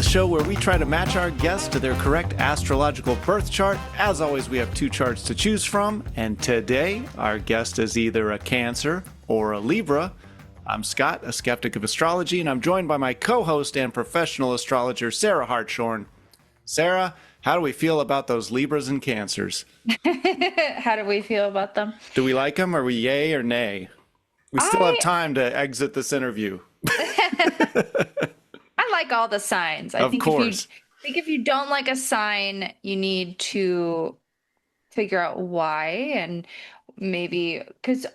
show where we try to match our guests to their correct astrological birth chart. As always, we have two charts to choose from, and today our guest is either a Cancer or a Libra. I'm Scott, a skeptic of astrology, and I'm joined by my co-host and professional astrologer, Sarah Hartshorn. Sarah, how do we feel about those Libras and Cancers? How do we feel about them? Do we like them? Are we yay or nay? We still have I time to exit this interview. I like all the signs. I Of think course. if you don't like a sign, you need to figure out why, and maybe because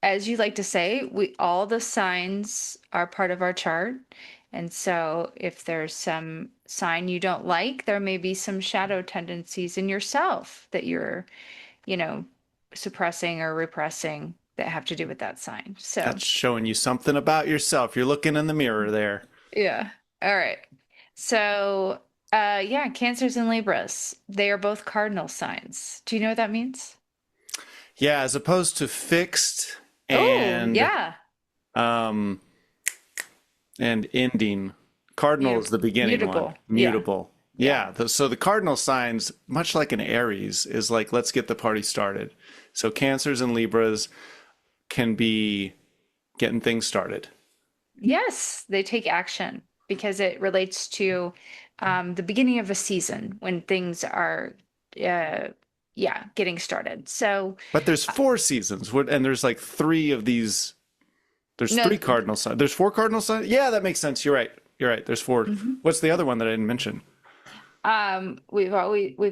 as you like to say, we all the signs are part of our chart. And so if there's some sign you don't like, there may be some shadow tendencies in yourself that you're, you know, suppressing or repressing that have to do with that sign. So That's showing you something about yourself. You're looking in the mirror there. yeah. All right. So, yeah, Cancers and Libras, they are both cardinal signs. Do you know what that means? Yeah, as opposed to fixed Oh, and yeah. um and ending. Cardinal is the beginning one. Mutable. Yeah. Mutable. Yeah. Yeah, so the cardinal signs, much like an Aries, is like let's get the party started. So Cancers and Libras can be getting things started. Yes, they take action because it relates to the beginning of a season when things are, uh, yeah, getting started. So, But there's four seasons, and there's like three of these. There's no, three cardinal signs. There's four cardinal signs. Yeah, that makes sense. You're right. You're right. There's four. mhm. What's the other one that I didn't mention? We've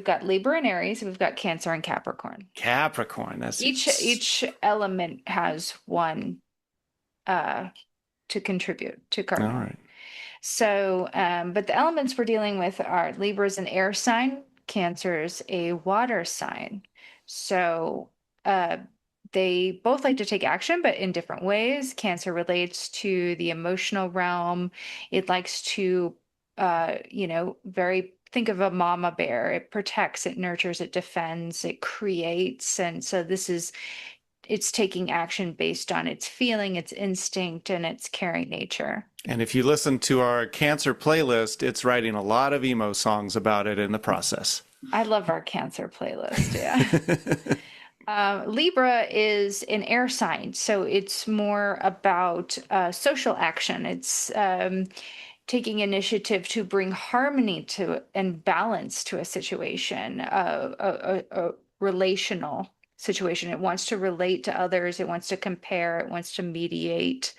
got Libra and Aries, we've got Cancer and Capricorn. Capricorn. Each element has one uh to contribute to All cardinal. right. So, but the elements we're dealing with are Libra's an air sign, Cancer's a water sign. So, uh, they both like to take action, but in different ways. Cancer relates to the emotional realm. It likes to, very think of a mama bear. It protects, it nurtures, it defends, it creates. And so it's taking action based on its feeling, its instinct, and its caring nature. And if you listen to our Cancer playlist, it's writing a lot of emo songs about it in the process. I love our Cancer playlist. Yeah. Libra is an air sign, so it's more about social action. It's taking initiative to bring harmony to and balance to a situation, a relational situation. It wants to relate to others, it wants to compare, it wants to mediate.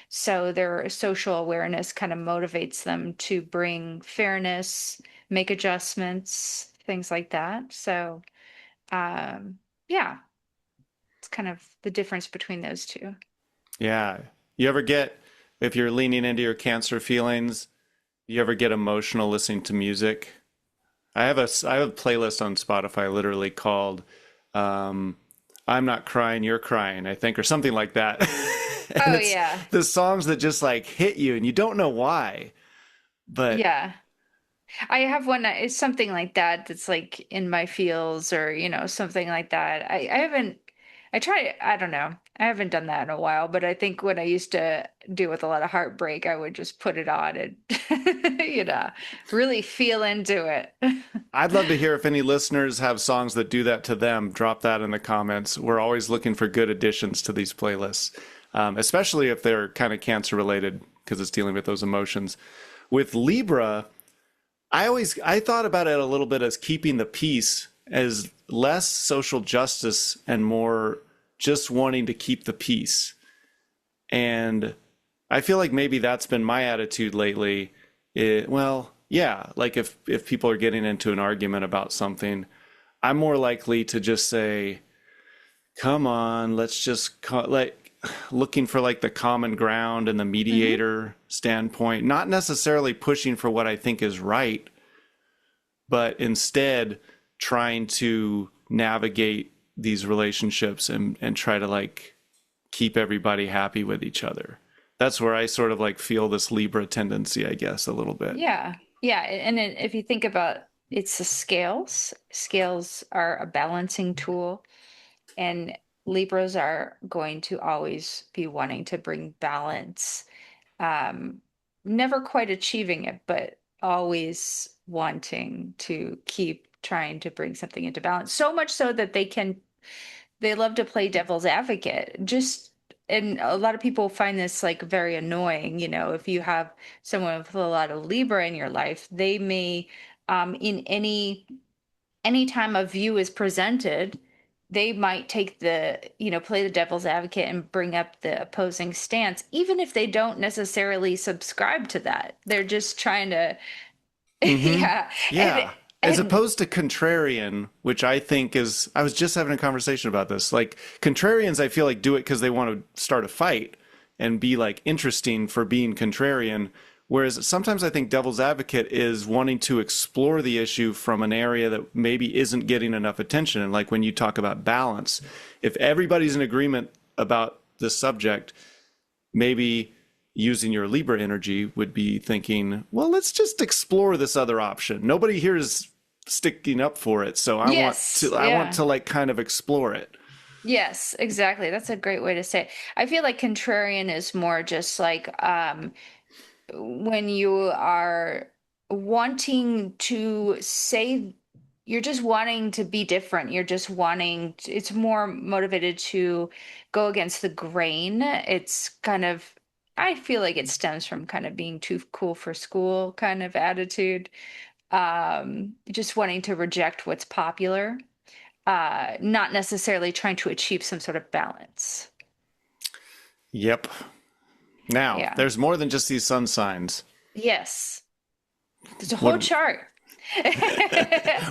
So their social awareness kind of motivates them to bring fairness, make adjustments, things like that. So, um, yeah, it's kind of the difference between those two. Yeah. You ever get, if you're leaning into your Cancer feelings, you ever get emotional listening to music? I have a playlist on Spotify literally called um, I'm Not Crying, You're Crying, I think, or something like that. And Oh, it's yeah. the songs that just like hit you and you don't know why. But Yeah. I have one that is something like that that's like in my feels or, something like that. I haven't, I don't know. I haven't done that in a while, but I think when I used to deal with a lot of heartbreak, I would just put it on and, really feel into it. I'd love to hear if any listeners have songs that do that to them. Drop that in the comments. We're always looking for good additions to these playlists, especially if they're kind of Cancer related because it's dealing with those emotions. With Libra, I thought about it a little bit as keeping the peace, as less social justice and more just wanting to keep the peace. And I feel like maybe that's been my attitude lately. Well, yeah, like if people are getting into an argument about something, I'm more likely to just say, "Come on, let's just like looking for like the common ground and the hmm mediator standpoint, not necessarily pushing for what I think is right, but instead trying to navigate these relationships and try to like keep everybody happy with each other. That's where I sort of like feel this Libra tendency, I guess, a little bit. Yeah. Yeah. And if you think about it's the scales, scales are a balancing tool. And Libras are going to always be wanting to bring balance, um, never quite achieving it, but always wanting to keep trying to bring something into balance. So much so that they love to play devil's advocate. Just and a lot of people find this like very annoying, if you have someone with a lot of Libra in your life, they may in any time a view is presented, they might take play the devil's advocate and bring up the opposing stance, even if they don't necessarily subscribe to that. They're just trying to, Mm-hmm. yeah. And, Yeah. As and opposed to contrarian, which I think is, I was just having a conversation about this. Like contrarians, I feel like do it because they want to start a fight and be like interesting for being contrarian. Whereas sometimes I think devil's advocate is wanting to explore the issue from an area that maybe isn't getting enough attention. And like when you talk about balance, if everybody's in agreement about the subject, maybe using your Libra energy would be thinking, well, let's just explore this other option. Nobody here is sticking up for it, so yes, I want yeah. to like kind of explore it. Yes, exactly. That's a great way to say it. I feel like contrarian is more just like when you are wanting to say, you're just wanting to be different. You're just it's more motivated to go against the grain. It's kind of, I feel like it stems from kind of being too cool for school kind of attitude. Just wanting to reject what's popular, not necessarily trying to achieve some sort of balance. Yep. Now, Yeah. there's more than just these sun signs. Yes. There's a whole What, chart.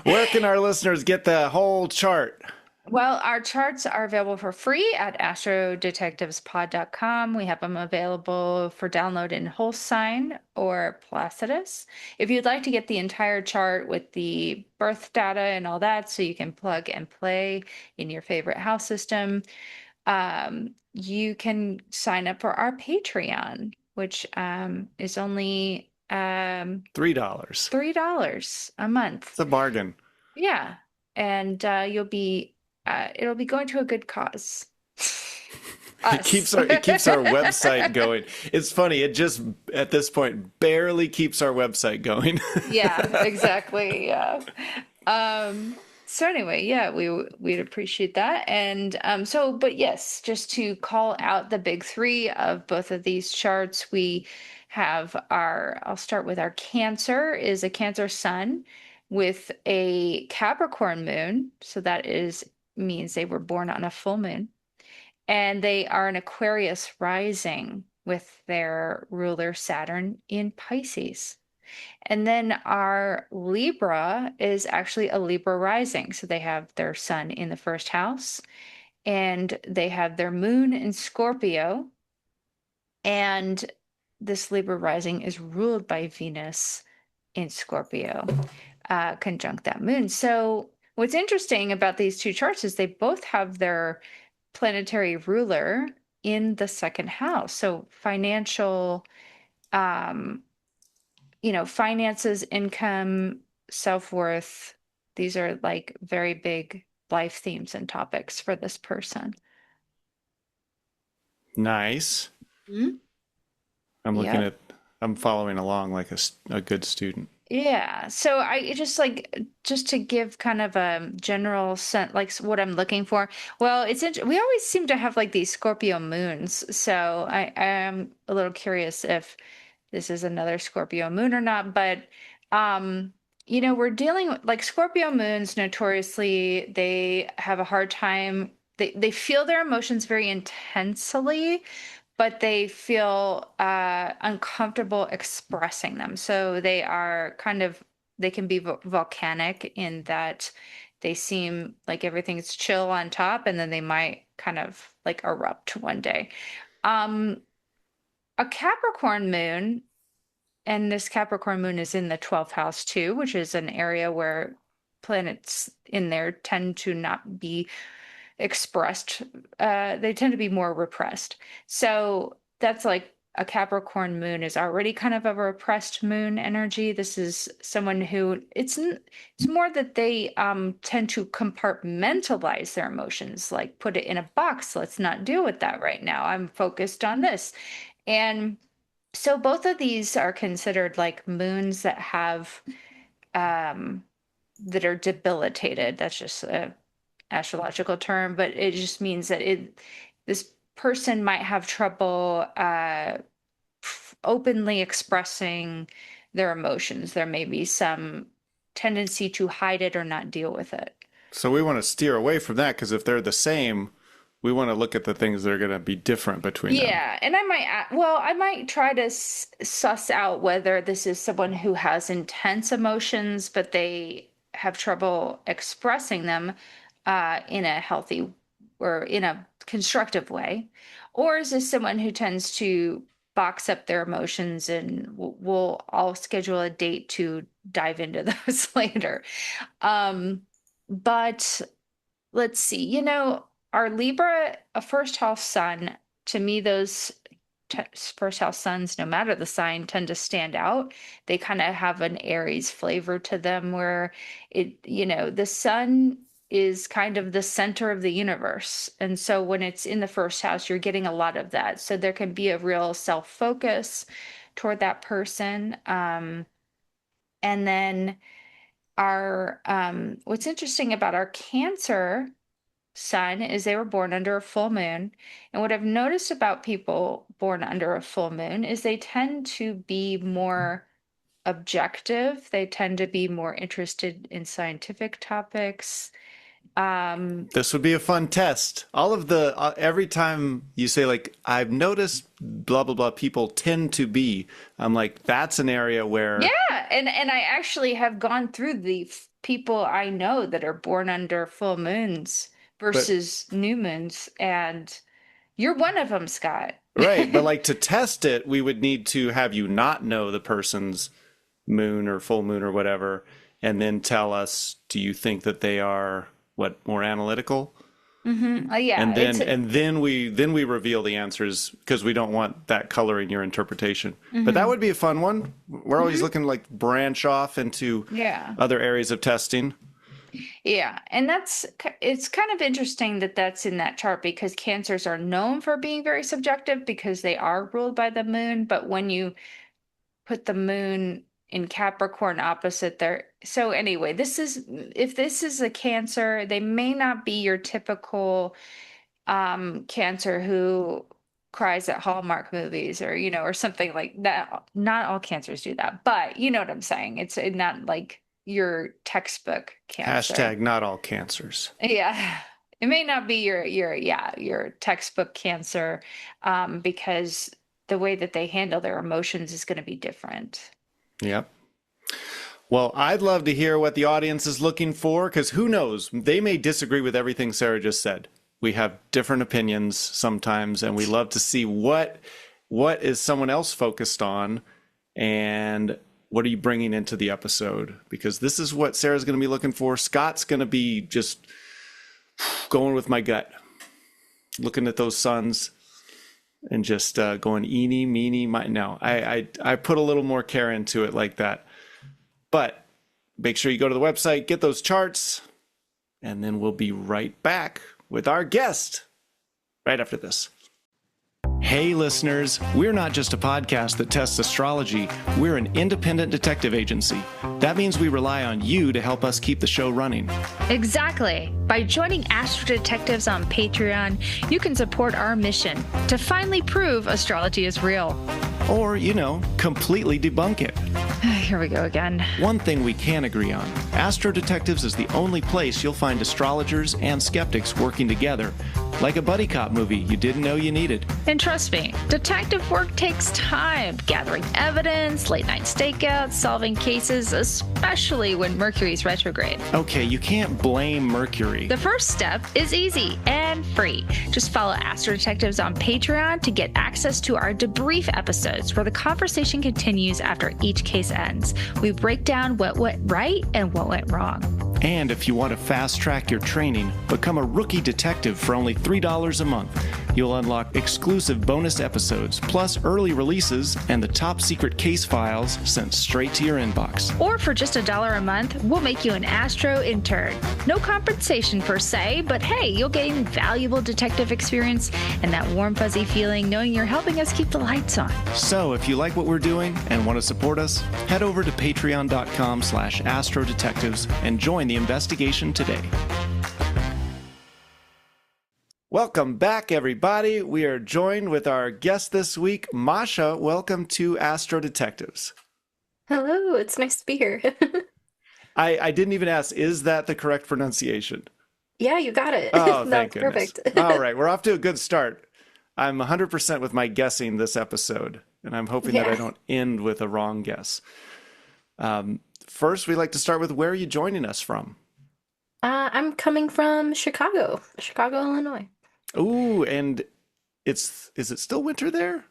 where can our listeners get the whole chart? Well, our charts are available for free at astrodetectivespod.com. We have them available for download in whole sign or Placidus. If you'd like to get the entire chart with the birth data and all that, so you can plug and play in your favorite house system, you can sign up for our Patreon, which is only $3. $3 a month. It's a bargain. Yeah, and it'll be going to a good cause. Us. It keeps our website going. It's funny, it just at this point barely keeps our website going. Yeah, exactly. Yeah. So anyway, yeah, we'd appreciate that. And but yes, just to call out the big three of both of these charts, we have I'll start with our Cancer is a Cancer sun with a Capricorn moon. So that is means they were born on a full moon. And they are an Aquarius rising with their ruler Saturn in Pisces. And then our Libra is actually a Libra rising. So they have their sun in the first house and they have their moon in Scorpio. And this Libra rising is ruled by Venus in Scorpio, conjunct that moon. So what's interesting about these two charts is they both have their planetary ruler in the second house. So um, finances, income, self-worth, these are like very big life themes and topics for this person. Nice. Mhm. I'm looking Yep. at, I'm following along like a good student. Yeah. So I just like just to give kind of a general sense, like what I'm looking for. Well, we always seem to have like these Scorpio moons. So I am a little curious if this is another Scorpio moon or not, but um, we're dealing with like Scorpio moons notoriously, they have a hard time. They feel their emotions very intensely, but they feel uncomfortable expressing them. So they can be volcanic in that they seem like everything's chill on top, and then they might kind of like erupt one day. Um, a Capricorn moon, and this Capricorn moon is in the 12th house too, which is an area where planets in there tend to not be expressed. They tend to be more repressed. So that's like a Capricorn moon is already kind of a repressed moon energy. This is someone who it's more that they tend to compartmentalize their emotions, like put it in a box. Let's not deal with that right now. I'm focused on this. And So both of these are considered like moons that have that are debilitated. That's just a astrological term, but it just means that this person might have trouble openly expressing their emotions. There may be some tendency to hide it or not deal with it. So we want to steer away from that because if they're the same, we want to look at the things that are going to be different between them. Yeah, and I might try to suss out whether this is someone who has intense emotions, but they have trouble expressing them in a healthy or in a constructive way, or is this someone who tends to box up their emotions, and I'll schedule a date to dive into those later. But let's see, our Libra, a first house sun, to me, those first house suns, no matter the sign, tend to stand out. They kind of have an Aries flavor to them where the sun is kind of the center of the universe. And so when it's in the first house, you're getting a lot of that. So there can be a real self-focus toward that person. And then our what's interesting about our Cancer sun is they were born under a full moon. And what I've noticed about people born under a full moon is they tend to be more objective. They tend to be more interested in scientific topics. This would be a fun test. All of the, every time you say, like, I've noticed blah, blah, blah, people tend to be, I'm like, that's an area where. Yeah. And I actually have gone through the people I know that are born under full moons versus new moons. And you're one of them, Scott. Right. But like to test it, we would need to have you not know the person's moon or full moon or whatever, and then tell us, do you think that they are more analytical? Yeah. And then we reveal the answers because we don't want that coloring your interpretation. But that would be a fun one. We're always looking to like branch off into other areas of testing. Yeah, and it's kind of interesting that that's in that chart because Cancers are known for being very subjective because they are ruled by the moon, but when you put the moon in Capricorn opposite there. So anyway, if this is a Cancer, they may not be your typical Cancer who cries at Hallmark movies or something like that. Not all Cancers do that, but you know what I'm saying. It's not like your textbook Cancer. Hashtag not all cancers. Yeah. It may not be your textbook Cancer because the way that they handle their emotions is going to be different. Yep. Well, I'd love to hear what the audience is looking for because who knows? They may disagree with everything Sarah just said. We have different opinions sometimes, and we love to see what is someone else focused on and what are you bringing into the episode? Because this is what Sarah's going to be looking for. Scott's going to be just going with my gut, looking at those suns and just going eeny, meeny, miny. No, I put a little more care into it like that. But make sure you go to the website, get those charts, and then we'll be right back with our guest right after this. Hey listeners, we're not just a podcast that tests astrology, we're an independent detective agency. That means we rely on you to help us keep the show running. Exactly. By joining AstroDetectives on Patreon, you can support our mission to finally prove astrology is real. Or, completely debunk it. Here we go again. One thing we can agree on, AstroDetectives is the only place you'll find astrologers and skeptics working together, like a buddy cop movie you didn't know you needed. And trust me, detective work takes time, gathering evidence, late night stakeouts, solving cases, especially when Mercury's retrograde. Okay, you can't blame Mercury. The first step is easy and free. Just follow AstroDetectives on Patreon to get access to our debrief episodes where the conversation continues after each case ends. We break down what went right and what went wrong. And if you want to fast track your training, become a rookie detective for only $3 a month. You'll unlock exclusive bonus episodes, plus early releases and the top secret case files sent straight to your inbox. Or for just $1 a month, we'll make you an Astro intern. No compensation per se, but hey, you'll gain valuable detective experience and that warm, fuzzy feeling knowing you're helping us keep the lights on. So if you like what we're doing and want to support us, head over to patreon.com/AstroDetectives and join the investigation today. Welcome back, everybody. We are joined with our guest this week, Masha. Welcome to Astro Detectives. Hello, it's nice to be here. I didn't even ask, is that the correct pronunciation? Yeah, you got it. Oh, That's thank goodness. perfect. All right, we're off to a good start. I'm 100% with my guessing this episode, and I'm hoping that I Yeah. don't end with a wrong guess. First, we like to start with where are you joining us from? I'm coming from Chicago, Illinois. Ooh, and is it still winter there?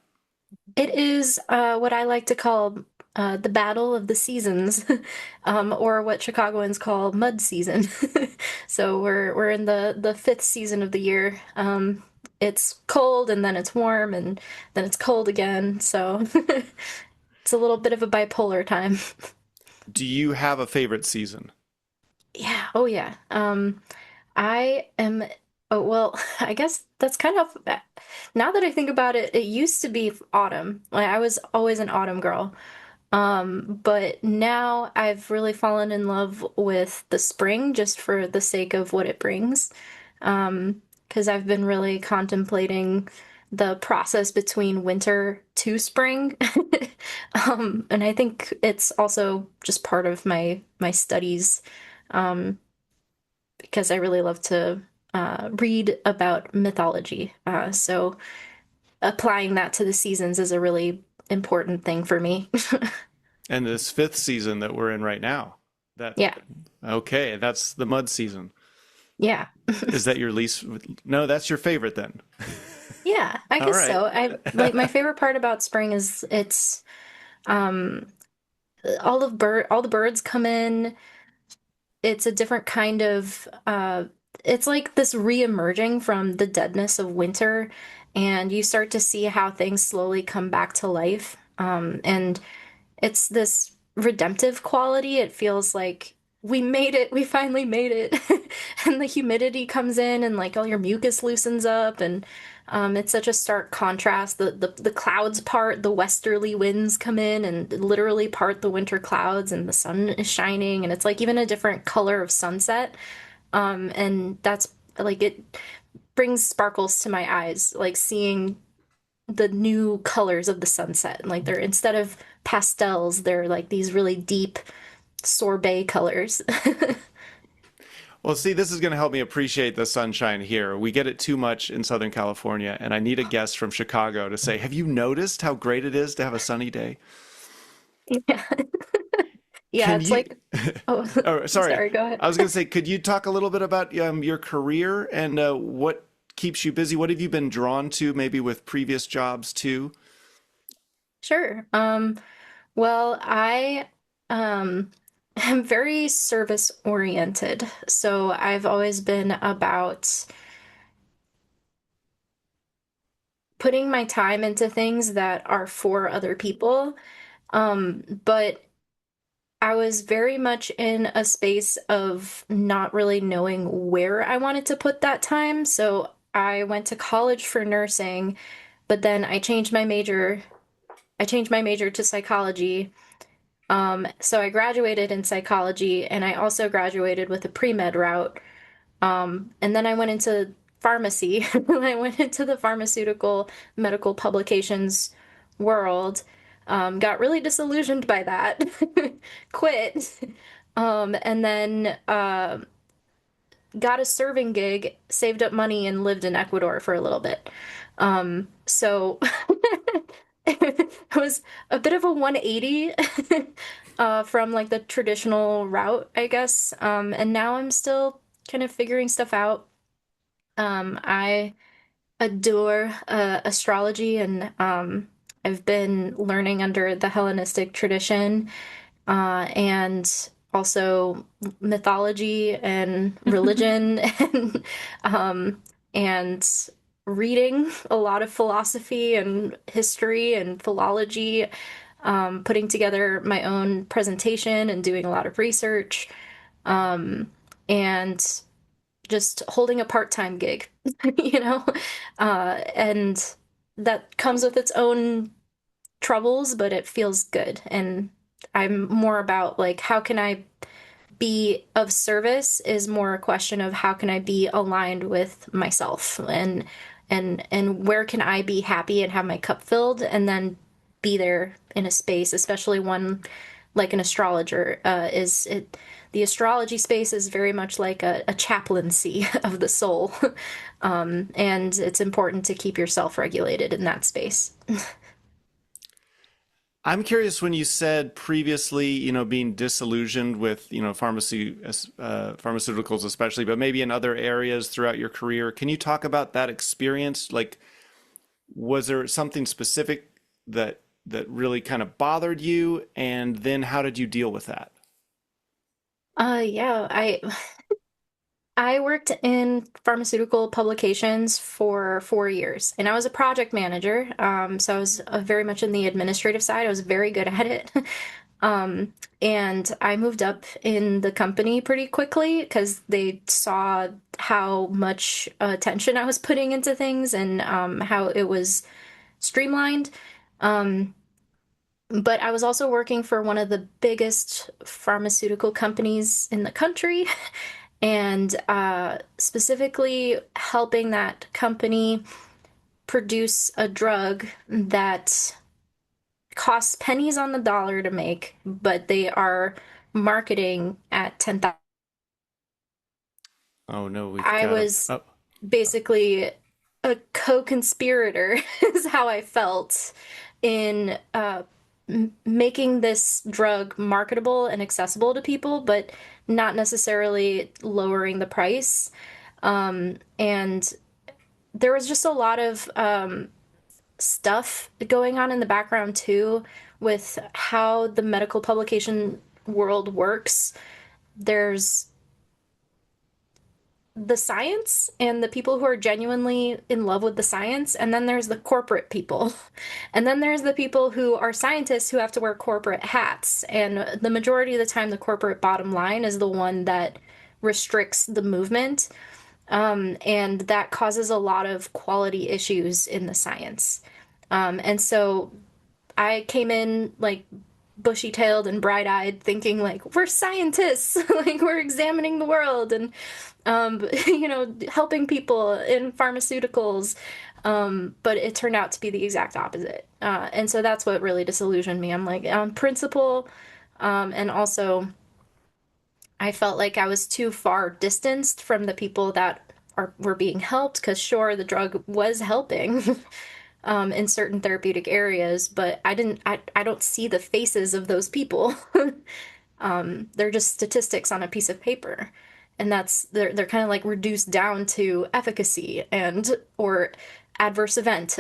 It is what I like to call the battle of the seasons, or what Chicagoans call mud season. So we're in the fifth season of the year. It's cold and then it's warm and then it's cold again. So it's a little bit of a bipolar time. Do you have a favorite season? Yeah, oh yeah. I am, oh, well, I guess that's kind of, now that I think about it, it used to be autumn. Like I was always an autumn girl. But now I've really fallen in love with the spring just for the sake of what it brings. Because I've been really contemplating the process between winter to spring. And I think it's also just part of my studies. Um, because I really love to read about mythology. So applying that to the seasons is a really important thing for me. And this fifth season that we're in right now. That Yeah, okay, that's the mud season. yeah, Is that your least? No, that's your favorite then. yeah. I All guess right. so. I like my favorite part about spring is it's um all the birds come in. It's a different kind of it's like this re-emerging from the deadness of winter, and you start to see how things slowly come back to life. And it's this redemptive quality. It feels like we made it, we finally made it. And the humidity comes in and like all your mucus loosens up, and it's such a stark contrast. The clouds part, the westerly winds come in and literally part the winter clouds, and the sun is shining, and it's like even a different color of sunset. And that's like it brings sparkles to my eyes, like seeing the new colors of the sunset. Like they're instead of pastels, they're like these really deep sorbet colors. Well, see, this is going to help me appreciate the sunshine here. We get it too much in Southern California, and I need a guest from Chicago to say, have you noticed how great it is to have a sunny day? Yeah. Yeah, Can it's you? like, oh, Oh, I'm sorry. sorry, go ahead. I was going to say, could you talk a little bit about your career and what keeps you busy? What have you been drawn to, maybe with previous jobs too? Sure. Well, I am very service oriented. So I've always been about putting my time into things that are for other people. But I was very much in a space of not really knowing where I wanted to put that time. So I went to college for nursing, but then I changed my major. I changed my major to psychology. So I graduated in psychology, and I also graduated with a pre-med route. And then I went into pharmacy. I went into the pharmaceutical medical publications world. Got really disillusioned by that. Quit. And then got a serving gig, saved up money, and lived in Ecuador for a little bit. So it was a bit of a 180 from like the traditional route, I guess. And now I'm still kind of figuring stuff out. I adore astrology, and I've been learning under the Hellenistic tradition, and also mythology and religion, and and reading a lot of philosophy and history and philology, putting together my own presentation and doing a lot of research, um, and just holding a part-time gig, you know? And that comes with its own troubles, but it feels good. And I'm more about like, how can I be of service is more a question of how can I be aligned with myself and where can I be happy and have my cup filled and then be there in a space, especially one like an astrologer is it the astrology space is very much like a chaplaincy of the soul. And it's important to keep yourself regulated in that space. I'm curious when you said previously, being disillusioned with, pharmaceuticals especially, but maybe in other areas throughout your career. Can you talk about that experience? Like, was there something specific that really kind of bothered you? And then how did you deal with that? Yeah, I worked in pharmaceutical publications for 4 years, and I was a project manager. So I was very much in the administrative side. I was very good at it. Um, and I moved up in the company pretty quickly because they saw how much attention I was putting into things and how it was streamlined. Um, but I was also working for one of the biggest pharmaceutical companies in the country. And specifically helping that company produce a drug that costs pennies on the dollar to make, but they are marketing at 10,000. Oh no, we've I got a. was Oh, basically a co-conspirator, is how I felt in making this drug marketable and accessible to people, but not necessarily lowering the price. And there was just a lot of stuff going on in the background too with how the medical publication world works. There's the science and the people who are genuinely in love with the science, and then there's the corporate people. And then there's the people who are scientists who have to wear corporate hats. And the majority of the time, the corporate bottom line is the one that restricts the movement. And that causes a lot of quality issues in the science. And so I came in like bushy-tailed and bright-eyed thinking like we're scientists, like we're examining the world and helping people in pharmaceuticals. But it turned out to be the exact opposite. And so that's what really disillusioned me. I'm like on principle, and also I felt like I was too far distanced from the people that were being helped, because sure, the drug was helping in certain therapeutic areas, but I don't see the faces of those people. They're just statistics on a piece of paper. And they're kind of like reduced down to efficacy and or adverse event.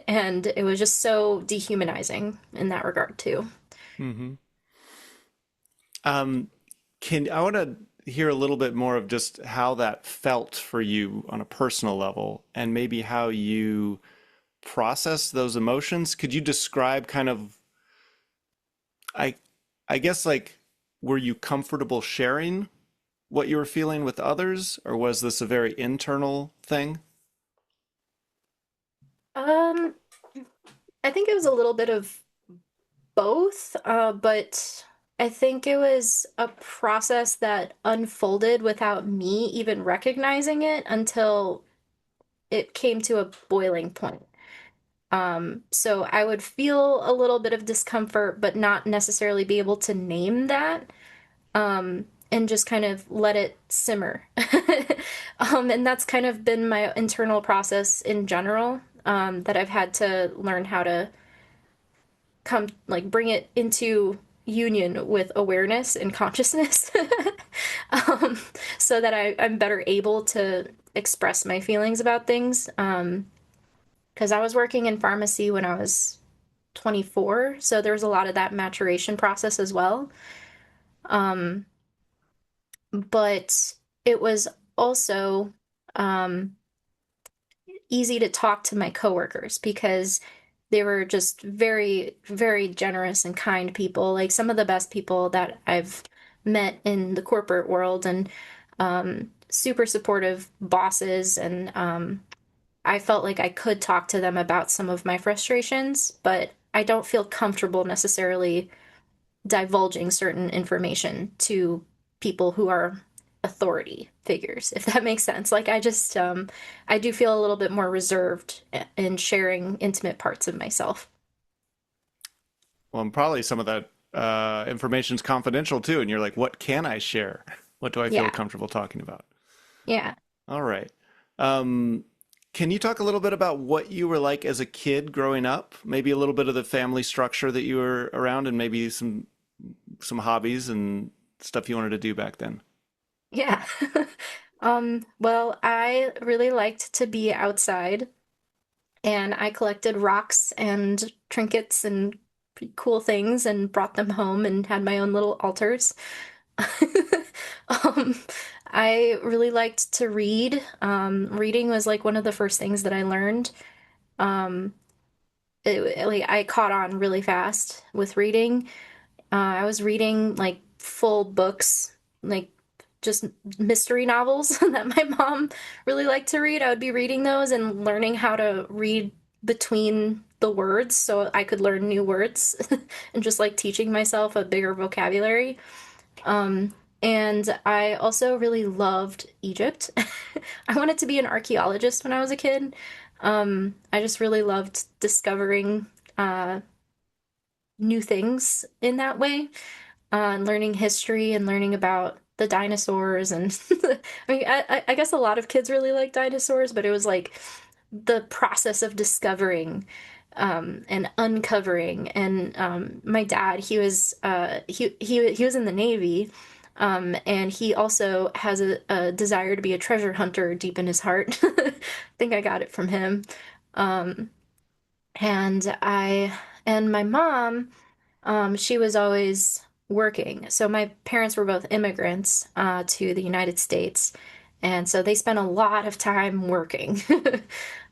And it was just so dehumanizing in that regard too. hmm. Um, can I want to hear a little bit more of just how that felt for you on a personal level, and maybe how you process those emotions? Could you describe kind of, I, I guess like, were you comfortable sharing what you were feeling with others, or was this a very internal thing? Um, I think it was a little bit of both, but I think it was a process that unfolded without me even recognizing it until it came to a boiling point. So I would feel a little bit of discomfort, but not necessarily be able to name that, and just kind of let it simmer. And that's kind of been my internal process in general, that I've had to learn how to come, like, bring it into union with awareness and consciousness, um, so that I'm better able to express my feelings about things. Because I was working in pharmacy when I was 24, so there was a lot of that maturation process as well. Um, but it was also, um, easy to talk to my coworkers because they were just very, very generous and kind people, like some of the best people that I've met in the corporate world, and super supportive bosses. And I felt like I could talk to them about some of my frustrations, but I don't feel comfortable necessarily divulging certain information to people who are authority figures, if that makes sense. Like I do feel a little bit more reserved in sharing intimate parts of myself. Well, and probably some of that information's confidential too. And you're like, what can I share? What do I feel Yeah. comfortable talking about? Yeah. All right. Um, can you talk a little bit about what you were like as a kid growing up? Maybe a little bit of the family structure that you were around, and maybe some hobbies and stuff you wanted to do back then. Yeah. Well, I really liked to be outside, and I collected rocks and trinkets and pretty cool things and brought them home and had my own little altars. Um, I really liked to read. Reading was like one of the first things that I learned. Um, like I caught on really fast with reading. I was reading like full books, like just mystery novels that my mom really liked to read. I would be reading those and learning how to read between the words so I could learn new words and just like teaching myself a bigger vocabulary. And I also really loved Egypt. I wanted to be an archaeologist when I was a kid. I just really loved discovering new things in that way, and learning history and learning about the dinosaurs. And I mean, I guess a lot of kids really like dinosaurs, but it was like the process of discovering and uncovering. And my dad, he was in the Navy, and he also has a desire to be a treasure hunter deep in his heart. I think I got it from him. Um, and my mom, she was always working. So my parents were both immigrants to the United States, and so they spent a lot of time working.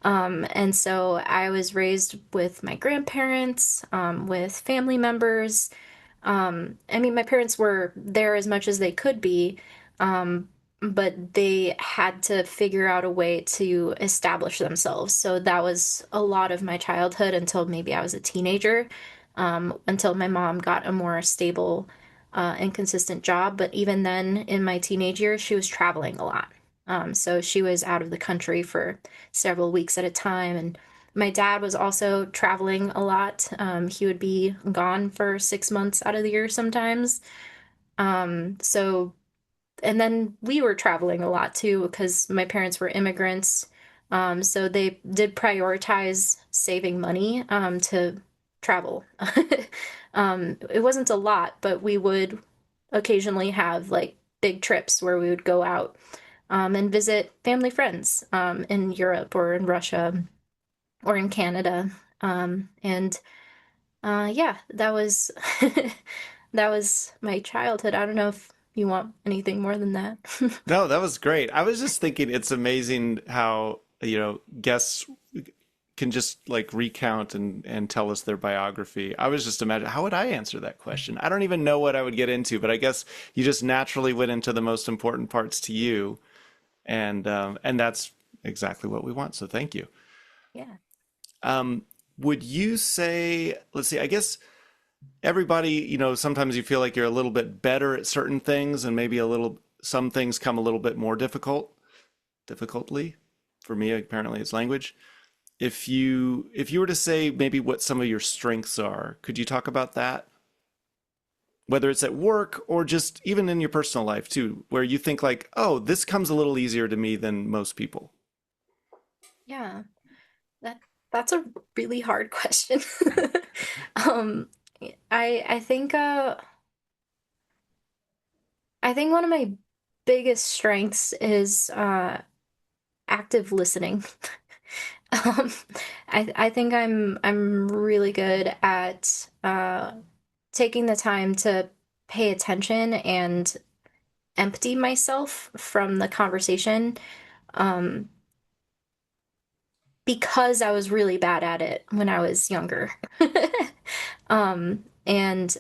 And so I was raised with my grandparents, with family members. I mean, my parents were there as much as they could be, um, but they had to figure out a way to establish themselves. So that was a lot of my childhood until maybe I was a teenager, until my mom got a more stable and consistent job. But even then, in my teenage years, she was traveling a lot. So she was out of the country for several weeks at a time, and my dad was also traveling a lot. He would be gone for 6 months out of the year sometimes. So, and then we were traveling a lot too because my parents were immigrants. So they did prioritize saving money, to travel. It wasn't a lot, but we would occasionally have like big trips where we would go out, and visit family friends, in Europe or in Russia or in Canada. And yeah, that was that was my childhood. I don't know if you want anything more than that. No, that was great. I was just thinking it's amazing how, guests can just like recount and tell us their biography. I was just imagining how would I answer that question? I don't even know what I would get into, but I guess you just naturally went into the most important parts to you, and that's exactly what we want. So thank you. Yeah. Would you say, let's see, I guess everybody, sometimes you feel like you're a little bit better at certain things and maybe some things come a little bit more difficultly. For me, apparently it's language. If you were to say maybe what some of your strengths are, could you talk about that? Whether it's at work or just even in your personal life too, where you think like, oh, this comes a little easier to me than most people. Yeah. That that's a really hard question. Um, I think I think one of my biggest strengths is active listening. Um, I think I'm really good at taking the time to pay attention and empty myself from the conversation. Um, because I was really bad at it when I was younger. And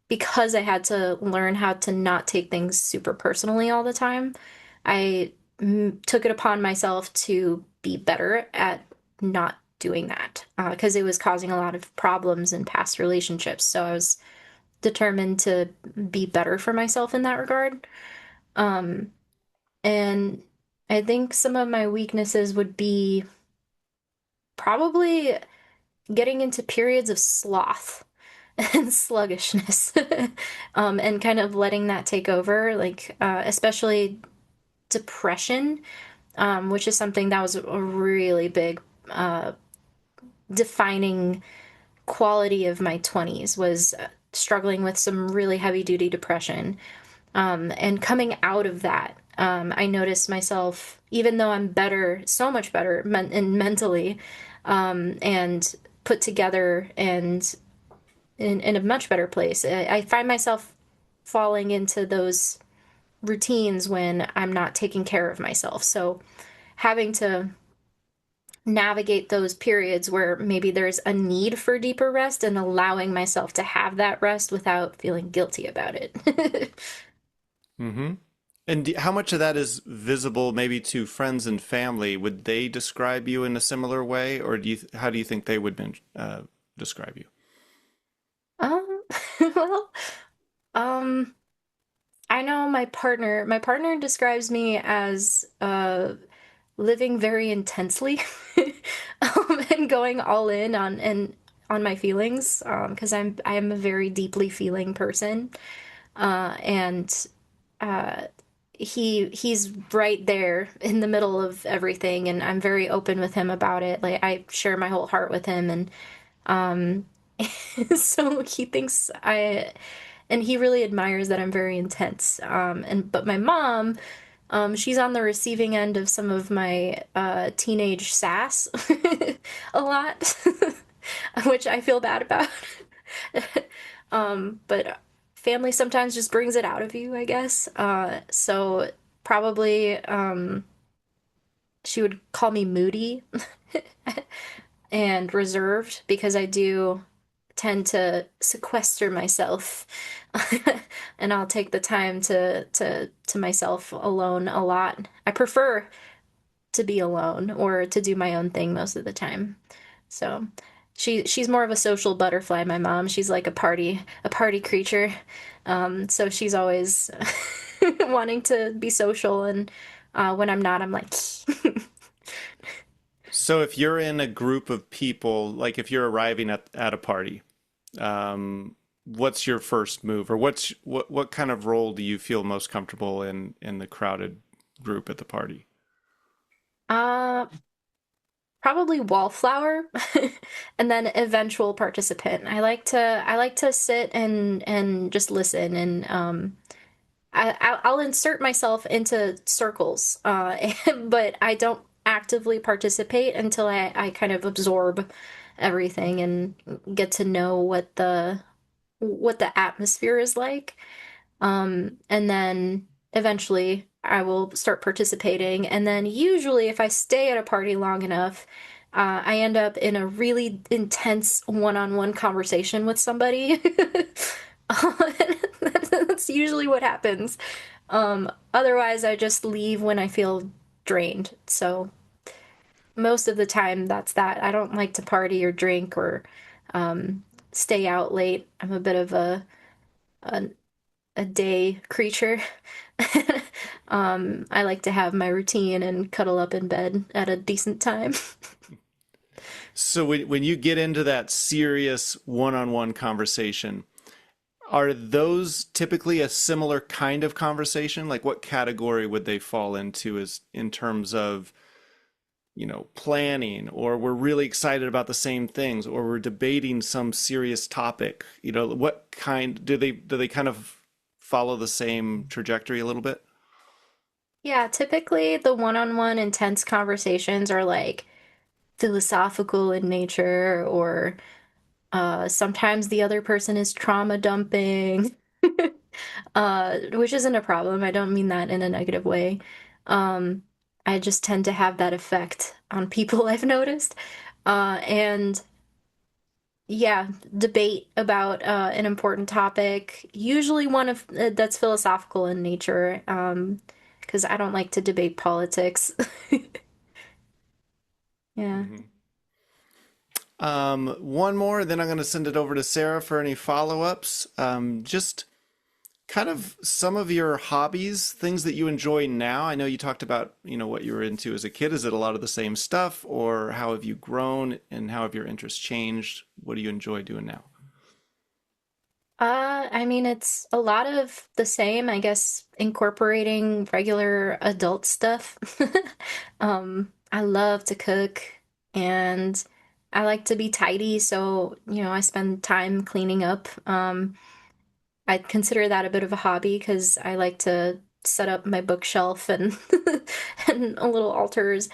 because I had to learn how to not take things super personally all the time, I took it upon myself to be better at not doing that because it was causing a lot of problems in past relationships. So I was determined to be better for myself in that regard. Um, and I think some of my weaknesses would be probably getting into periods of sloth and sluggishness, and kind of letting that take over, like especially depression, which is something that was a really big defining quality of my 20s was struggling with some really heavy duty depression. And coming out of that, I noticed myself, even though I'm better, so much better and mentally, and put together and in a much better place, I find myself falling into those routines when I'm not taking care of myself. So having to navigate those periods where maybe there's a need for deeper rest and allowing myself to have that rest without feeling guilty about it. Mm-hmm. And how much of that is visible maybe to friends and family? Would they describe you in a similar way, or how do you think they would describe you? Um, well, um, I know my partner describes me as living very intensely, and going all in on my feelings, because I am a very deeply feeling person. And uh he's right there in the middle of everything, and I'm very open with him about it. Like I share my whole heart with him, and um so he thinks I and he really admires that I'm very intense. And but my mom, she's on the receiving end of some of my teenage sass a lot, which I feel bad about. But family sometimes just brings it out of you, I guess. So probably she would call me moody and reserved because I do tend to sequester myself and I'll take the time to myself alone a lot. I prefer to be alone or to do my own thing most of the time. So she's more of a social butterfly, my mom. She's like a party creature. So she's always wanting to be social, and when I'm not, I'm like So if you're in a group of people, like if you're arriving at a party, what's your first move, or what kind of role do you feel most comfortable in the crowded group at the party? uh probably wallflower and then eventual participant. I like to sit and just listen, and I'll insert myself into circles, but I don't actively participate until I kind of absorb everything and get to know what the atmosphere is like. And then eventually I will start participating. And then usually, if I stay at a party long enough, I end up in a really intense one-on-one conversation with somebody. That's usually what happens. Otherwise, I just leave when I feel drained. So most of the time, that's that. I don't like to party or drink or stay out late. I'm a bit of a a day creature. I like to have my routine and cuddle up in bed at a decent time. So when you get into that serious one-on-one conversation, are those typically a similar kind of conversation? Like what category would they fall into as in terms of, planning, or we're really excited about the same things, or we're debating some serious topic? What kind do they kind of follow the same trajectory a little bit? Yeah, typically the one-on-one intense conversations are like philosophical in nature, or sometimes the other person is trauma dumping, which isn't a problem. I don't mean that in a negative way. Um, I just tend to have that effect on people I've noticed. And yeah, debate about an important topic, usually one of that's philosophical in nature, because I don't like to debate politics. Yeah. Mhm. One more, then I'm going to send it over to Sarah for any follow-ups. Just kind of some of your hobbies, things that you enjoy now. I know you talked about, what you were into as a kid. Is it a lot of the same stuff, or how have you grown and how have your interests changed? What do you enjoy doing now? I mean, it's a lot of the same, I guess, incorporating regular adult stuff. I love to cook and I like to be tidy, so, I spend time cleaning up. I consider that a bit of a hobby because I like to set up my bookshelf and and a little altars.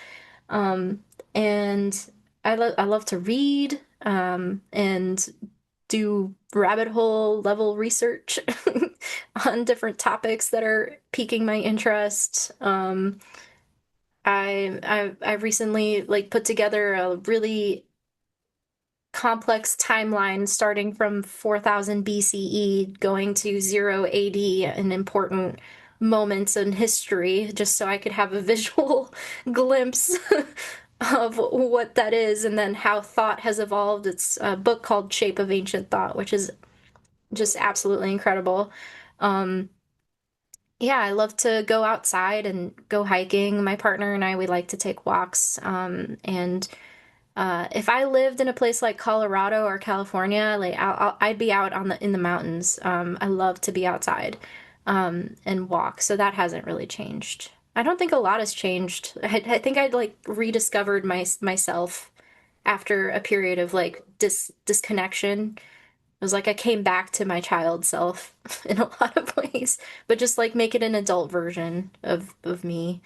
Um, and I love to read, and do rabbit hole level research on different topics that are piquing my interest. I recently like put together a really complex timeline starting from 4000 BCE going to 0 AD and important moments in history just so I could have a visual glimpse of what that is and then how thought has evolved. It's a book called Shape of Ancient Thought, which is just absolutely incredible. Um, yeah, I love to go outside and go hiking. My partner and I, we like to take walks. And if I lived in a place like Colorado or California, like I'd be out in the mountains. I love to be outside, and walk. So that hasn't really changed. I don't think a lot has changed. I think I'd like rediscovered myself after a period of like disconnection. It was like I came back to my child self in a lot of ways, but just like make it an adult version of me.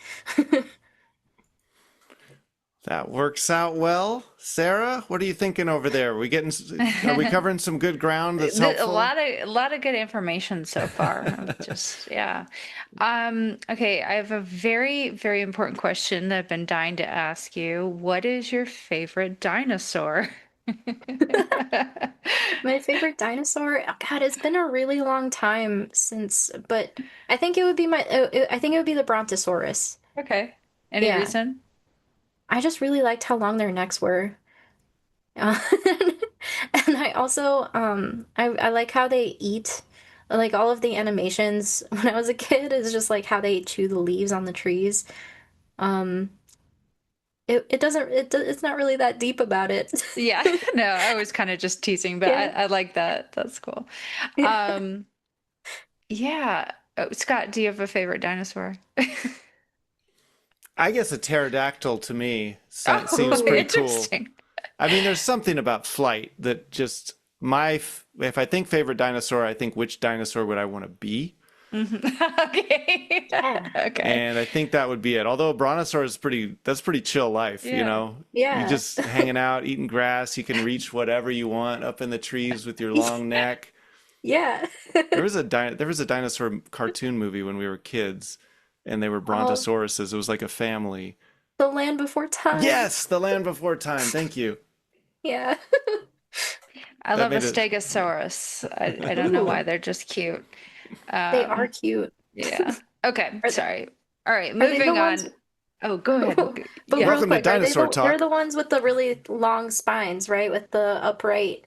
That works out well. Sarah, what are you thinking over there? Are we covering some good ground that's A helpful? lot of good information so far. Just yeah. Okay, I have a very, very important question that I've been dying to ask you. What is your favorite dinosaur? My favorite dinosaur? Oh, God, it's been a really long time since, but I think it would be I think it would be the Brontosaurus. Okay. Any Yeah, reason? I just really liked how long their necks were. Uh, and I also I like how they eat. Like all of the animations when I was a kid is just like how they chew the leaves on the trees. Um it doesn't it's not really that deep about it. Yeah. No, I was kind of just teasing, but Yeah. I like that. That's cool. Yeah. Um, yeah. Oh, Scott, do you have a favorite dinosaur? I guess a pterodactyl to me seems Oh, pretty cool. interesting. I mean, there's something about flight that just if I think favorite dinosaur, I think which dinosaur would I want to be? Mhm. Okay. Yeah. Okay. And I think that would be it. Although a brontosaur is that's pretty chill life, you Yeah. know? You Yeah. just hanging out, eating grass, you can reach whatever you want up in the trees with your long neck. Yeah. There was a dinosaur cartoon movie when we were kids, and they were Oh, brontosauruses. It was like a family. the land before time. Yes, The Land Before Time. Thank you. Yeah. I That love a made it. stegosaurus. I don't know why Ooh, they're just cute. they are Um, cute. yeah. Okay, Are, sorry. All right, are they the moving ones? on. Oh, go ahead. But Yeah. real Welcome to quick, are they Dinosaur they're Talk. the ones with the really long spines, right? With the upright.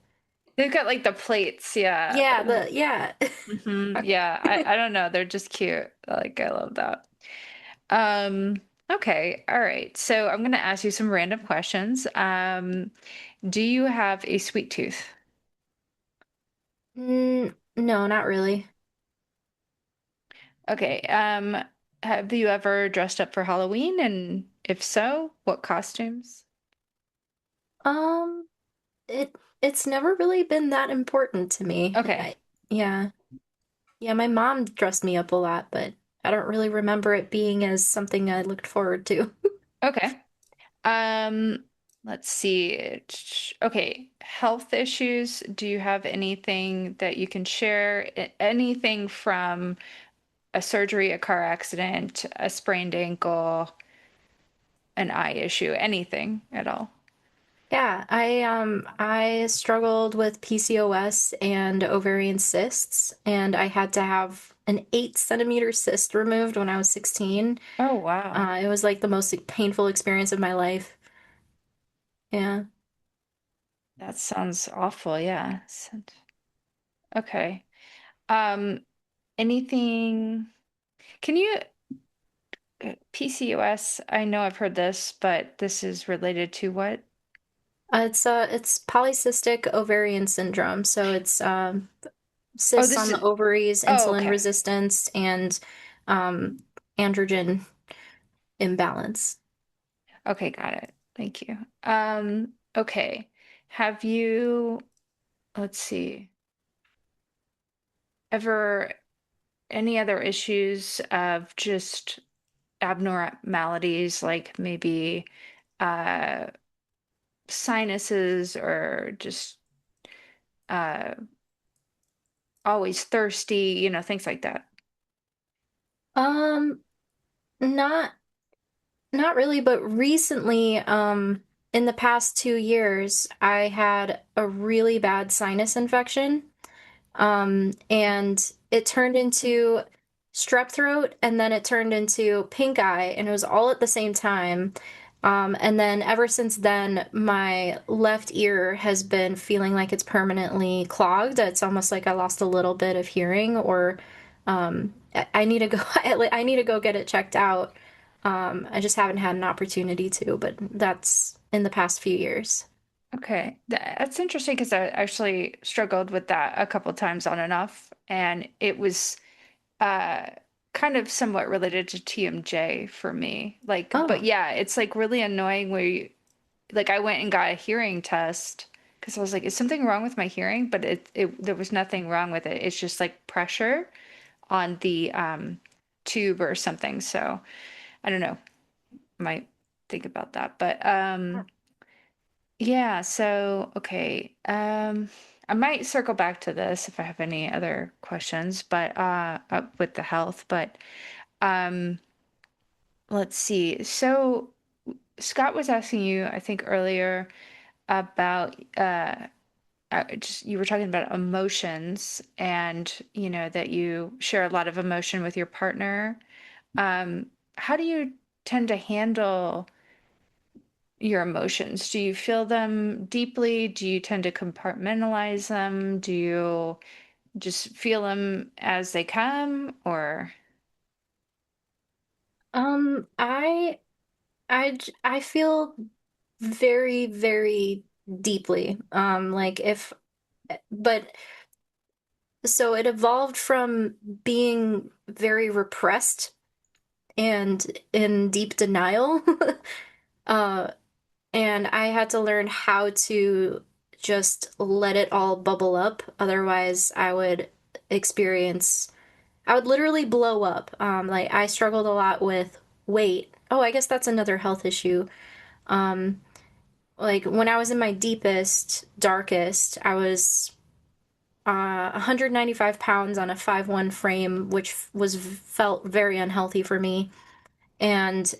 They've got like the plates, yeah. Yeah, yeah. Yeah, I don't know. They're just cute. Like I love that. Okay, all right. So I'm gonna ask you some random questions. Do you have a sweet tooth? No, not really. Okay, have you ever dressed up for Halloween? And if so, what costumes? Um, it's never really been that important to me. Okay, Yeah. Yeah, my mom dressed me up a lot, but I don't really remember it being as something I looked forward to. okay. Um, let's see. Okay, health issues. Do you have anything that you can share? Anything from a surgery, a car accident, a sprained ankle, an eye issue, anything at all? Yeah, I struggled with PCOS and ovarian cysts, and I had to have an 8 centimeter cyst removed when I was 16. Oh, wow. It was like the most painful experience of my life. Yeah. That sounds awful. Yeah. Okay. Um, anything, can you, PCOS, I know I've heard this, but this is related to what? It's polycystic ovarian syndrome. So it's Oh, cysts this on the is, ovaries, oh, insulin okay. resistance, and um, androgen imbalance. Okay, got it. Thank you. Okay. Have you, let's see, ever any other issues of just abnormalities like maybe uh sinuses or just uh always thirsty, things like that? Um, not not really, but recently, in the past 2 years, I had a really bad sinus infection. And it turned into strep throat, and then it turned into pink eye, and it was all at the same time. And then ever since then, my left ear has been feeling like it's permanently clogged. It's almost like I lost a little bit of hearing, or I need to go. I need to go get it checked out. I just haven't had an opportunity to, but that's in the past few years. Okay, that's interesting because I actually struggled with that a couple times on and off, and it was uh kind of somewhat related to TMJ for me. Like, but Oh. yeah, it's like really annoying where like I went and got a hearing test because I was like, is something wrong with my hearing? But it there was nothing wrong with it. It's just like pressure on the tube or something. So I don't know. Might think about that. But yeah, so okay. I might circle back to this if I have any other questions, but with the health, but um let's see. So Scott was asking you, I think earlier about just you were talking about emotions and that you share a lot of emotion with your partner. How do you tend to handle your emotions? Do you feel them deeply? Do you tend to compartmentalize them? Do you just feel them as they come, or Um, I I feel very, very deeply. Like if, but so it evolved from being very repressed and in deep denial. Uh, and I had to learn how to just let it all bubble up. Otherwise, I would literally blow up. Like I struggled a lot with weight. Oh, I guess that's another health issue. Um, like when I was in my deepest, darkest, I was 195 pounds on a 5'1" frame, which was felt very unhealthy for me. And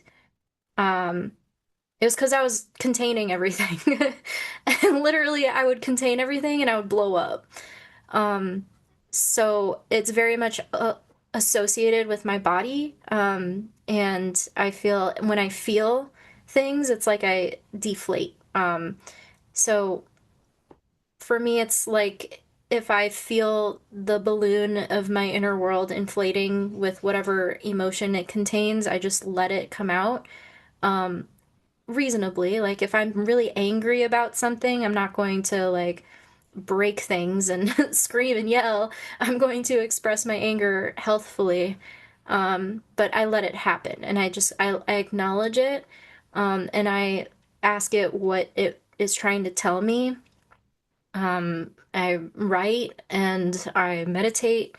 um, it was because I was containing everything. And literally, I would contain everything and I would blow up. Um, so it's very much associated with my body. And I feel when I feel things, it's like I deflate. So for me, it's like if I feel the balloon of my inner world inflating with whatever emotion it contains, I just let it come out. Reasonably. Like if I'm really angry about something, I'm not going to like break things and scream and yell. I'm going to express my anger healthfully. But I let it happen and I acknowledge it. And I ask it what it is trying to tell me. I write and I meditate.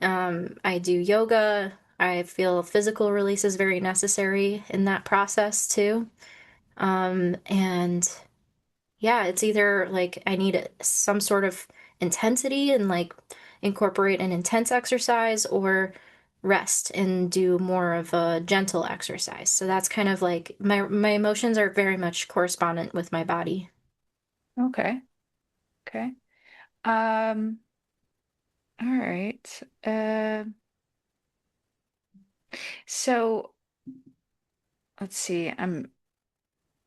I do yoga. I feel physical release is very necessary in that process too. And yeah, it's either like I need some sort of intensity and like incorporate an intense exercise, or rest and do more of a gentle exercise. So that's kind of like my emotions are very much correspondent with my body. Okay. Okay. Um, all right. So let's see. I'm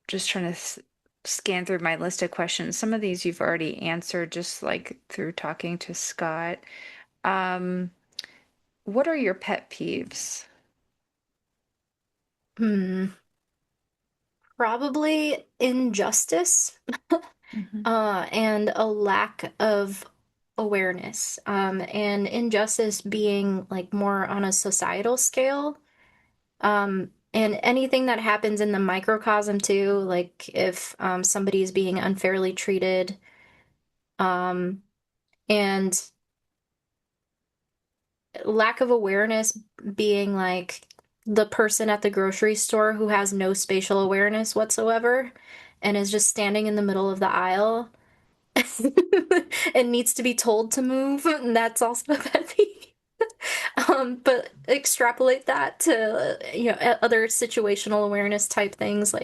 just trying to scan through my list of questions. Some of these you've already answered just like through talking to Scott. Um, what are your pet peeves? Hmm. Probably injustice, Hmm. and a lack of awareness. And injustice being like more on a societal scale. And anything that happens in the microcosm too, like if somebody is being unfairly treated, um, and lack of awareness being like the person at the grocery store who has no spatial awareness whatsoever and is just standing in the middle of the aisle and needs to be told to move, and that's also a pet peeve. But extrapolate that to, other situational awareness type things.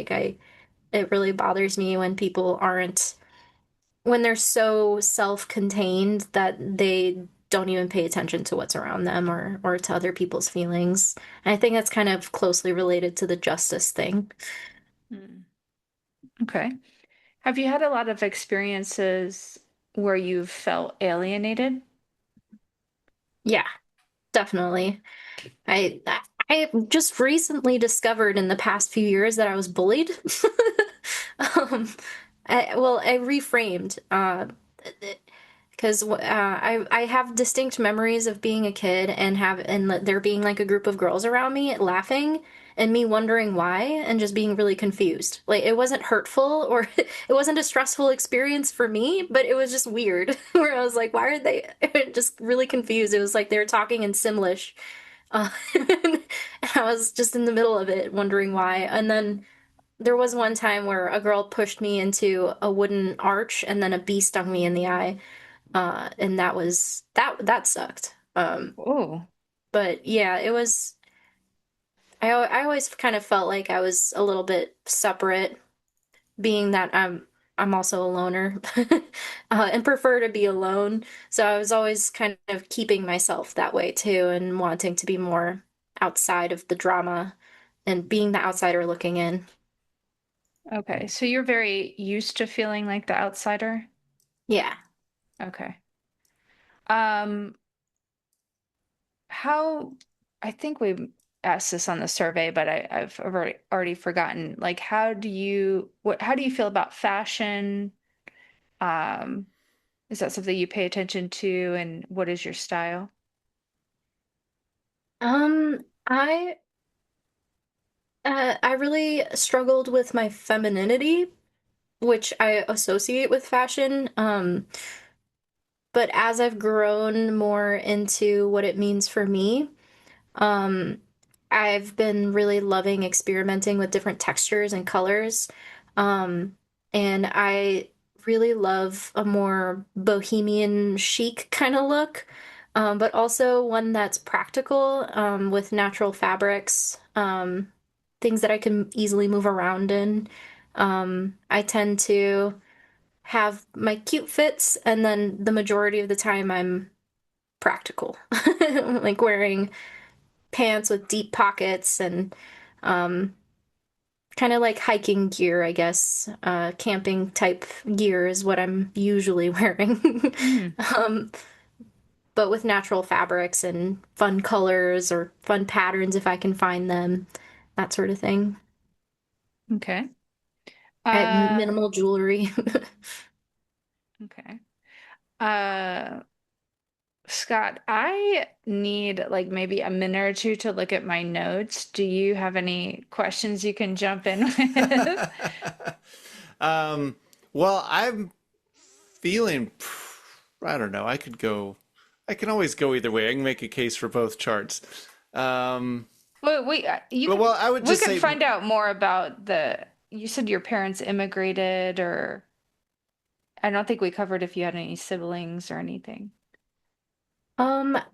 It really bothers me when people aren't, when they're so self-contained that they don't even pay attention to what's around them or to other people's feelings. And I think that's kind of closely related to the justice thing. Mm. Okay. Have you had a lot of experiences where you've felt alienated? Yeah, definitely. I I just recently discovered in the past few years that I was bullied. Um, I reframed because I have distinct memories of being a kid and there being like a group of girls around me laughing and me wondering why and just being really confused. Like it wasn't hurtful or it wasn't a stressful experience for me, but it was just weird where I was like, why are they just really confused? It was like they were talking in Simlish. And I was just in the middle of it, wondering why. And then there was one time where a girl pushed me into a wooden arch, and then a bee stung me in the eye. And that sucked. Oh, But yeah, it was. I always kind of felt like I was a little bit separate, being that I'm also a loner, and prefer to be alone. So I was always kind of keeping myself that way too, and wanting to be more outside of the drama and being the outsider looking in. okay. So you're very used to feeling like the outsider? Yeah. Okay. Um, how, I think we asked this on the survey, but I've already forgotten. Like, how do you feel about fashion? Um, is that something you pay attention to, and what is your style? I really struggled with my femininity, which I associate with fashion. But as I've grown more into what it means for me, Um, I've been really loving experimenting with different textures and colors. Um, and I really love a more bohemian chic kind of look, but also one that's practical, with natural fabrics, things that I can easily move around in. I tend to have my cute fits, and then the majority of the time I'm practical, like wearing pants with deep pockets and um, kind of like hiking gear, I guess. Camping type gear is what I'm usually wearing. Mm, Um, but with natural fabrics and fun colors or fun patterns if I can find them, that sort of thing. okay. I have Uh, minimal jewelry. okay. Uh, Scott, I need like maybe a minute or two to look at my notes. Do you have any questions you can jump in with? um, well, I'm feeling, I don't know, I can always go either way. I can make a case for both charts. Um, You well, I would we just could say, find out more about you said your parents immigrated, or I don't think we covered if you had any siblings or anything.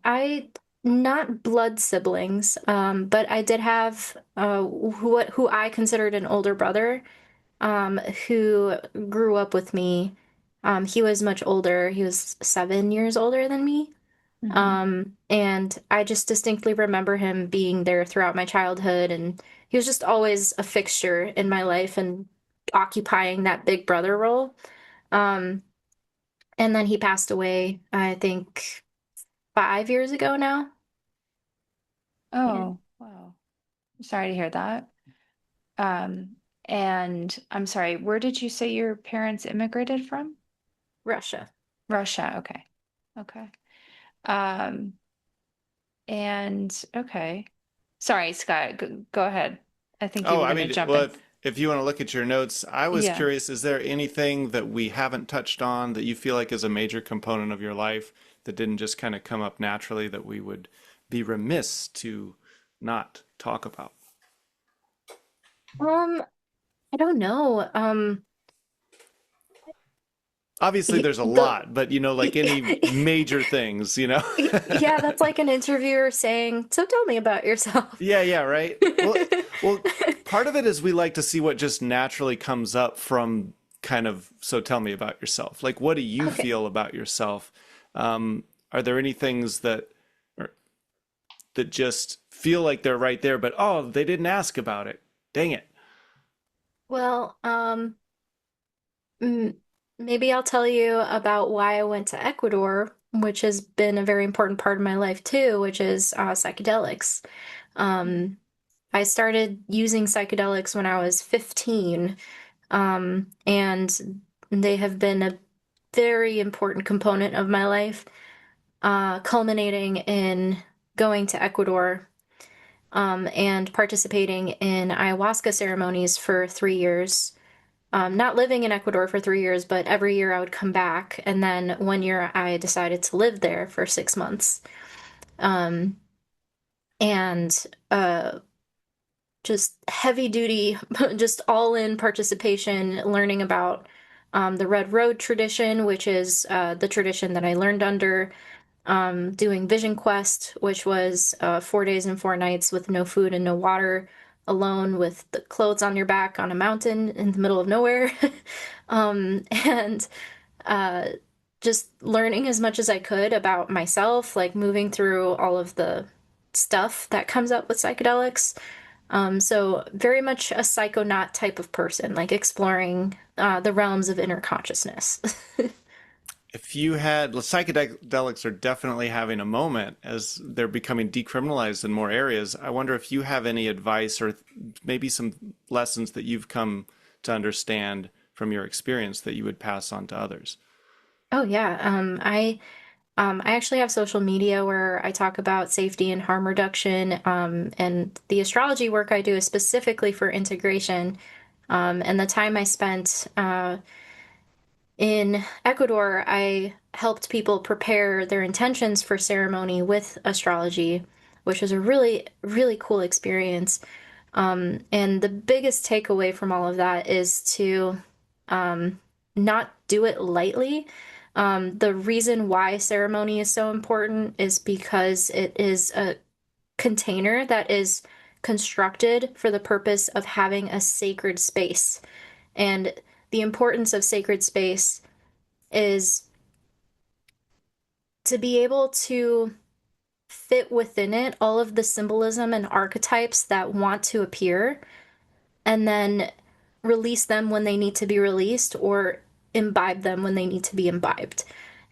I not blood siblings, but I did have who I considered an older brother, um, who grew up with me. He was much older. He was 7 years older than me. Hmm. And I just distinctly remember him being there throughout my childhood, and he was just always a fixture in my life and occupying that big brother role. Um, and then he passed away, I think 5 years ago now. Yeah. Oh, wow. Sorry to hear that. Um, and I'm sorry, where did you say your parents immigrated from? Russia. Russia. Okay. Okay. Um, and okay. Sorry, Scott, go ahead. I think you Oh, were I going to mean, jump well, in. if you want to look at your notes, I was Yeah. curious, is there anything that we haven't touched on that you feel like is a major component of your life that didn't just kind of come up naturally that we would be remiss to not talk about? Um, I don't know. Obviously, there's a The lot, but like any major things, yeah, that's like an interviewer saying, "So tell me about yourself." Yeah, yeah, right. Well, part of it is we like to see what just naturally comes up from kind of, so tell me about yourself. Like, what do you Okay. feel about yourself? Are there any things or, that just feel like they're right there, but oh, they didn't ask about it. Dang it. Well, mm, maybe I'll tell you about why I went to Ecuador, which has been a very important part of my life too, which is psychedelics. Um, I started using psychedelics when I was 15, and they have been a very important component of my life, culminating in going to Ecuador, and participating in ayahuasca ceremonies for 3 years. Not living in Ecuador for 3 years, but every year I would come back. And then one year I decided to live there for 6 months. Um, and just heavy duty, just all in participation, learning about the Red Road tradition, which is the tradition that I learned under, doing Vision Quest, which was 4 days and 4 nights with no food and no water, alone with the clothes on your back on a mountain in the middle of nowhere. And uh, just learning as much as I could about myself, like moving through all of the stuff that comes up with psychedelics. So very much a psychonaut type of person, like exploring the realms of inner consciousness. If you had, psychedelics are definitely having a moment as they're becoming decriminalized in more areas. I wonder if you have any advice or maybe some lessons that you've come to understand from your experience that you would pass on to others. Oh yeah, I actually have social media where I talk about safety and harm reduction, and the astrology work I do is specifically for integration. And the time I spent in Ecuador, I helped people prepare their intentions for ceremony with astrology, which was a really, really cool experience. And the biggest takeaway from all of that is to not do it lightly. The reason why ceremony is so important is because it is a container that is constructed for the purpose of having a sacred space. And the importance of sacred space is to be able to fit within it all of the symbolism and archetypes that want to appear, and then release them when they need to be released or imbibe them when they need to be imbibed.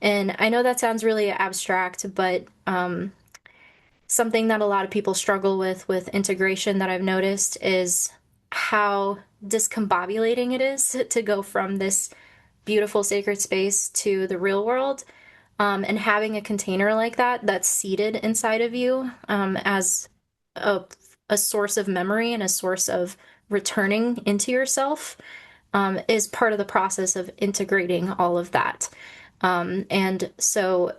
And I know that sounds really abstract, but something that a lot of people struggle with integration that I've noticed is how discombobulating it is to go from this beautiful sacred space to the real world. And having a container like that that's seated inside of you, as a, a source of memory and a source of returning into yourself, is part of the process of integrating all of that. And so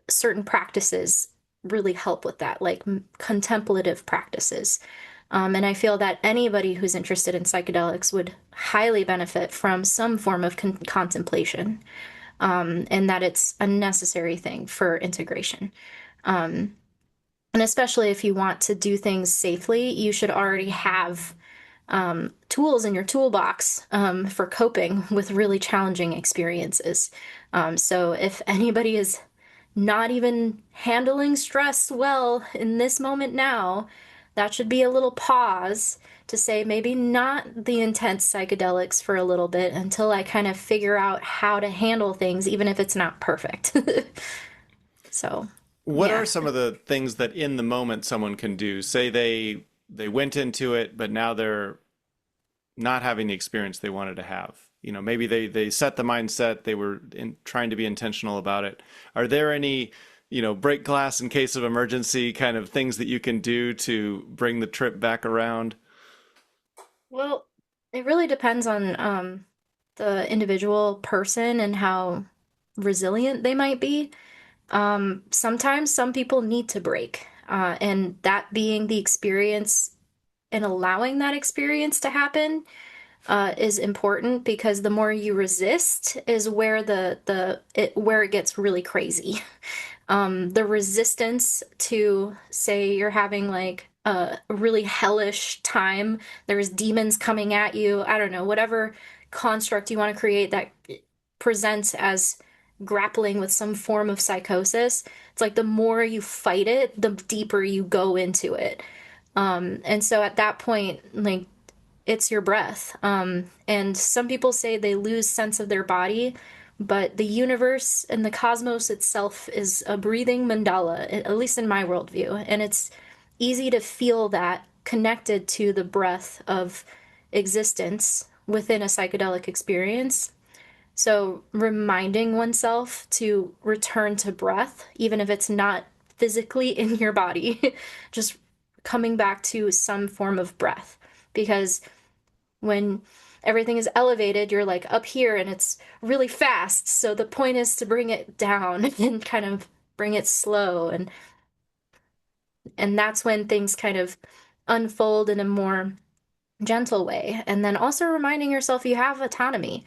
certain practices really help with that, like contemplative practices. And I feel that anybody who's interested in psychedelics would highly benefit from some form of contemplation, and that it's a necessary thing for integration. And especially if you want to do things safely, you should already have tools in your toolbox for coping with really challenging experiences. So if anybody is not even handling stress well in this moment now, that should be a little pause to say maybe not the intense psychedelics for a little bit until I kind of figure out how to handle things, even if it's not perfect. So, What are yeah. some of the things that in the moment someone can do? Say they went into it, but now they're not having the experience they wanted to have. You know, maybe they set the mindset, they were trying to be intentional about it. Are there any, break glass in case of emergency kind of things that you can do to bring the trip back around? Well, it really depends on the individual person and how resilient they might be. Sometimes some people need to break, and that being the experience and allowing that experience to happen is important because the more you resist is where where it gets really crazy. The resistance to, say, you're having like a really hellish time, there's demons coming at you, I don't know, whatever construct you want to create that presents as grappling with some form of psychosis. It's like the more you fight it, the deeper you go into it. And so at that point, like, it's your breath. And some people say they lose sense of their body, but the universe and the cosmos itself is a breathing mandala, at least in my worldview. And it's easy to feel that connected to the breath of existence within a psychedelic experience. So reminding oneself to return to breath, even if it's not physically in your body, just coming back to some form of breath. Because when everything is elevated, you're like up here and it's really fast. So the point is to bring it down and kind of bring it slow, and that's when things kind of unfold in a more gentle way. And then also reminding yourself you have autonomy.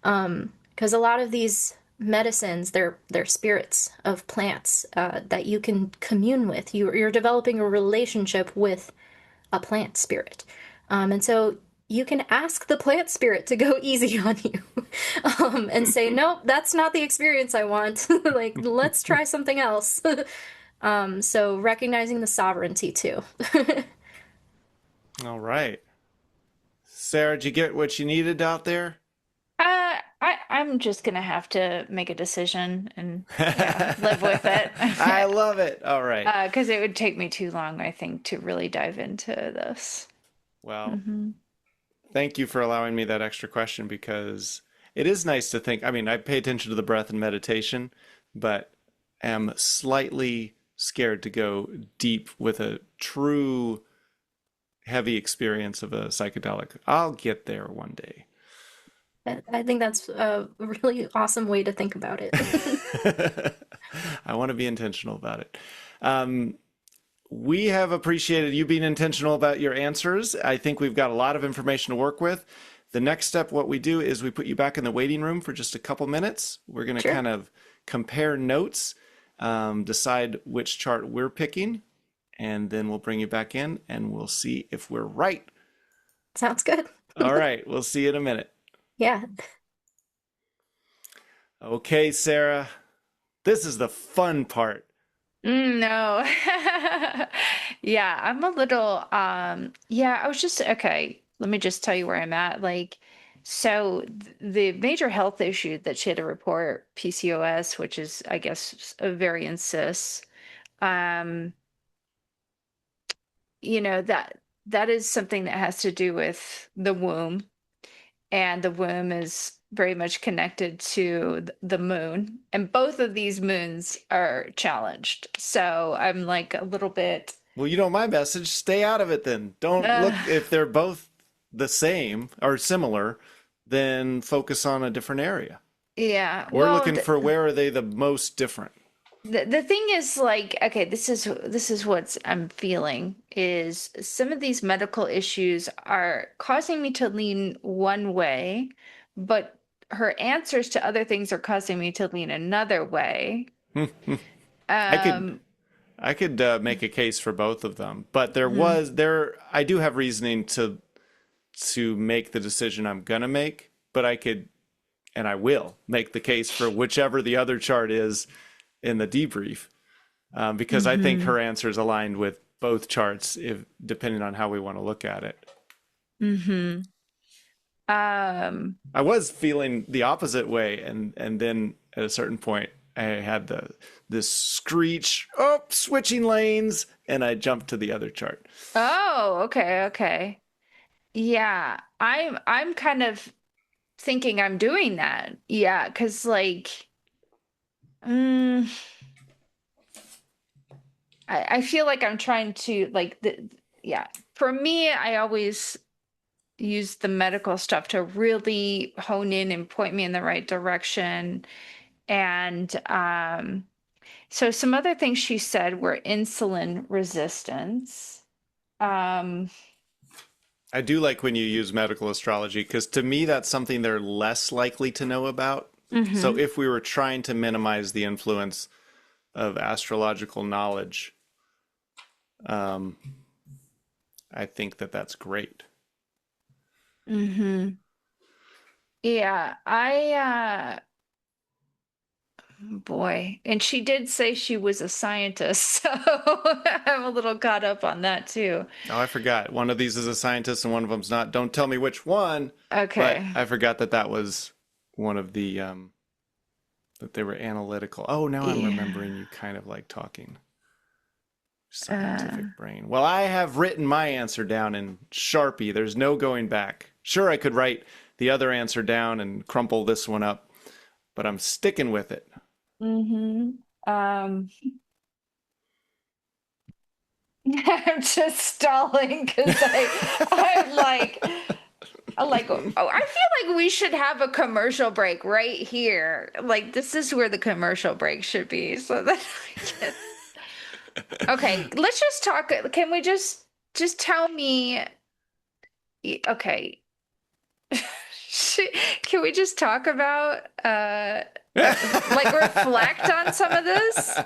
Because a lot of these medicines, they're spirits of plants that you can commune with. You're developing a relationship with a plant spirit. And so you can ask the plant spirit to go easy on you and say, nope, that's not the experience I want. Like, let's try something else. So recognizing the sovereignty too. All right. Sarah, did you get what you needed out there? I'm just gonna have to make a decision and yeah, live with it. I love it. All right. Because it would take me too long, I think, to really dive into this. Well, Hmm. thank you for allowing me that extra question because it is nice to think. I mean, I pay attention to the breath and meditation, but am slightly scared to go deep with a true heavy experience of a psychedelic. I'll get there one day. I think that's a really awesome way to think about it. I want to be intentional about it. Um, we have appreciated you being intentional about your answers. I think we've got a lot of information to work with. The next step, what we do is we put you back in the waiting room for just a couple minutes. We're going to Sure. kind of compare notes, decide which chart we're picking, and then we'll bring you back in and we'll see if we're right. Sounds good. All right, we'll see you in a minute. Yeah. Okay, Sarah, this is the fun part. No. Yeah, I'm a little yeah, I was just okay, let me just tell you where I'm at. Like, so the major health issue that she had to report, PCOS, which is I guess ovarian cysts, um, that is something that has to do with the womb, and the womb is very much connected to the moon, and both of these moons are challenged. So I'm like a little bit Well, you know my message. Stay out of it then. Don't look uh, if they're both the same or similar, then focus on a different area. yeah. We're Well, looking for where are they the most different. the thing is, like, okay, this is what I'm feeling is some of these medical issues are causing me to lean one way, but her answers to other things are causing me to lean another way. I could Um, I could make a case for both of them, but I do have reasoning to make the decision I'm gonna make, but I could, and I will make the case for whichever the other chart is in the debrief, because I think her answer is aligned with both charts, depending on how we want to look at it. Mm-hmm. I was feeling the opposite way, and then at a certain point, I had this screech, switching lanes, and I jumped to the other chart. Oh, okay. Yeah, I'm kind of thinking I'm doing that. Yeah, because like, I feel like I'm trying to like yeah. For me, I always use the medical stuff to really hone in and point me in the right direction. And so some other things she said were insulin resistance. Um, I do like when you use medical astrology, because to me, that's something they're less likely to know about. So if we were trying to minimize the influence of astrological knowledge, I think that's great. Yeah, boy, and she did say she was a scientist, so I'm a little caught up on that too. Oh, I forgot. One of these is a scientist and one of them's not. Don't tell me which one. Okay. But I forgot that was one of the, that they were analytical. Oh, now I'm remembering you kind of like talking. Scientific brain. Well, I have written my answer down in Sharpie. There's no going back. Sure, I could write the other answer down and crumple this one up, but I'm sticking with it. I'm just stalling because I'm like, oh, I feel like we should have a commercial break right here. Like this is where the commercial break should be, so that I can. Okay, let's just talk. Can we just tell me? Okay, can we just talk about like reflect on some of this?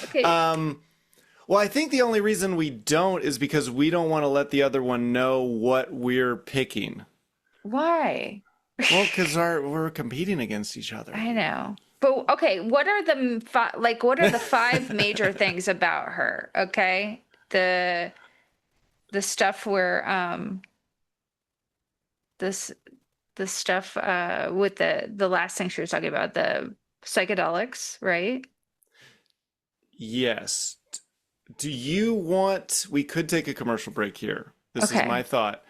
Okay. Well, I think the only reason we don't is because we don't want to let the other one know what we're picking. Why? Well, because we're competing against each other. I know. But okay, what are the five major things about her? Okay, the stuff where the stuff with the last thing she was talking about, the psychedelics, right? Yes. Do you want? We could take a commercial break here. This is Okay. my thought,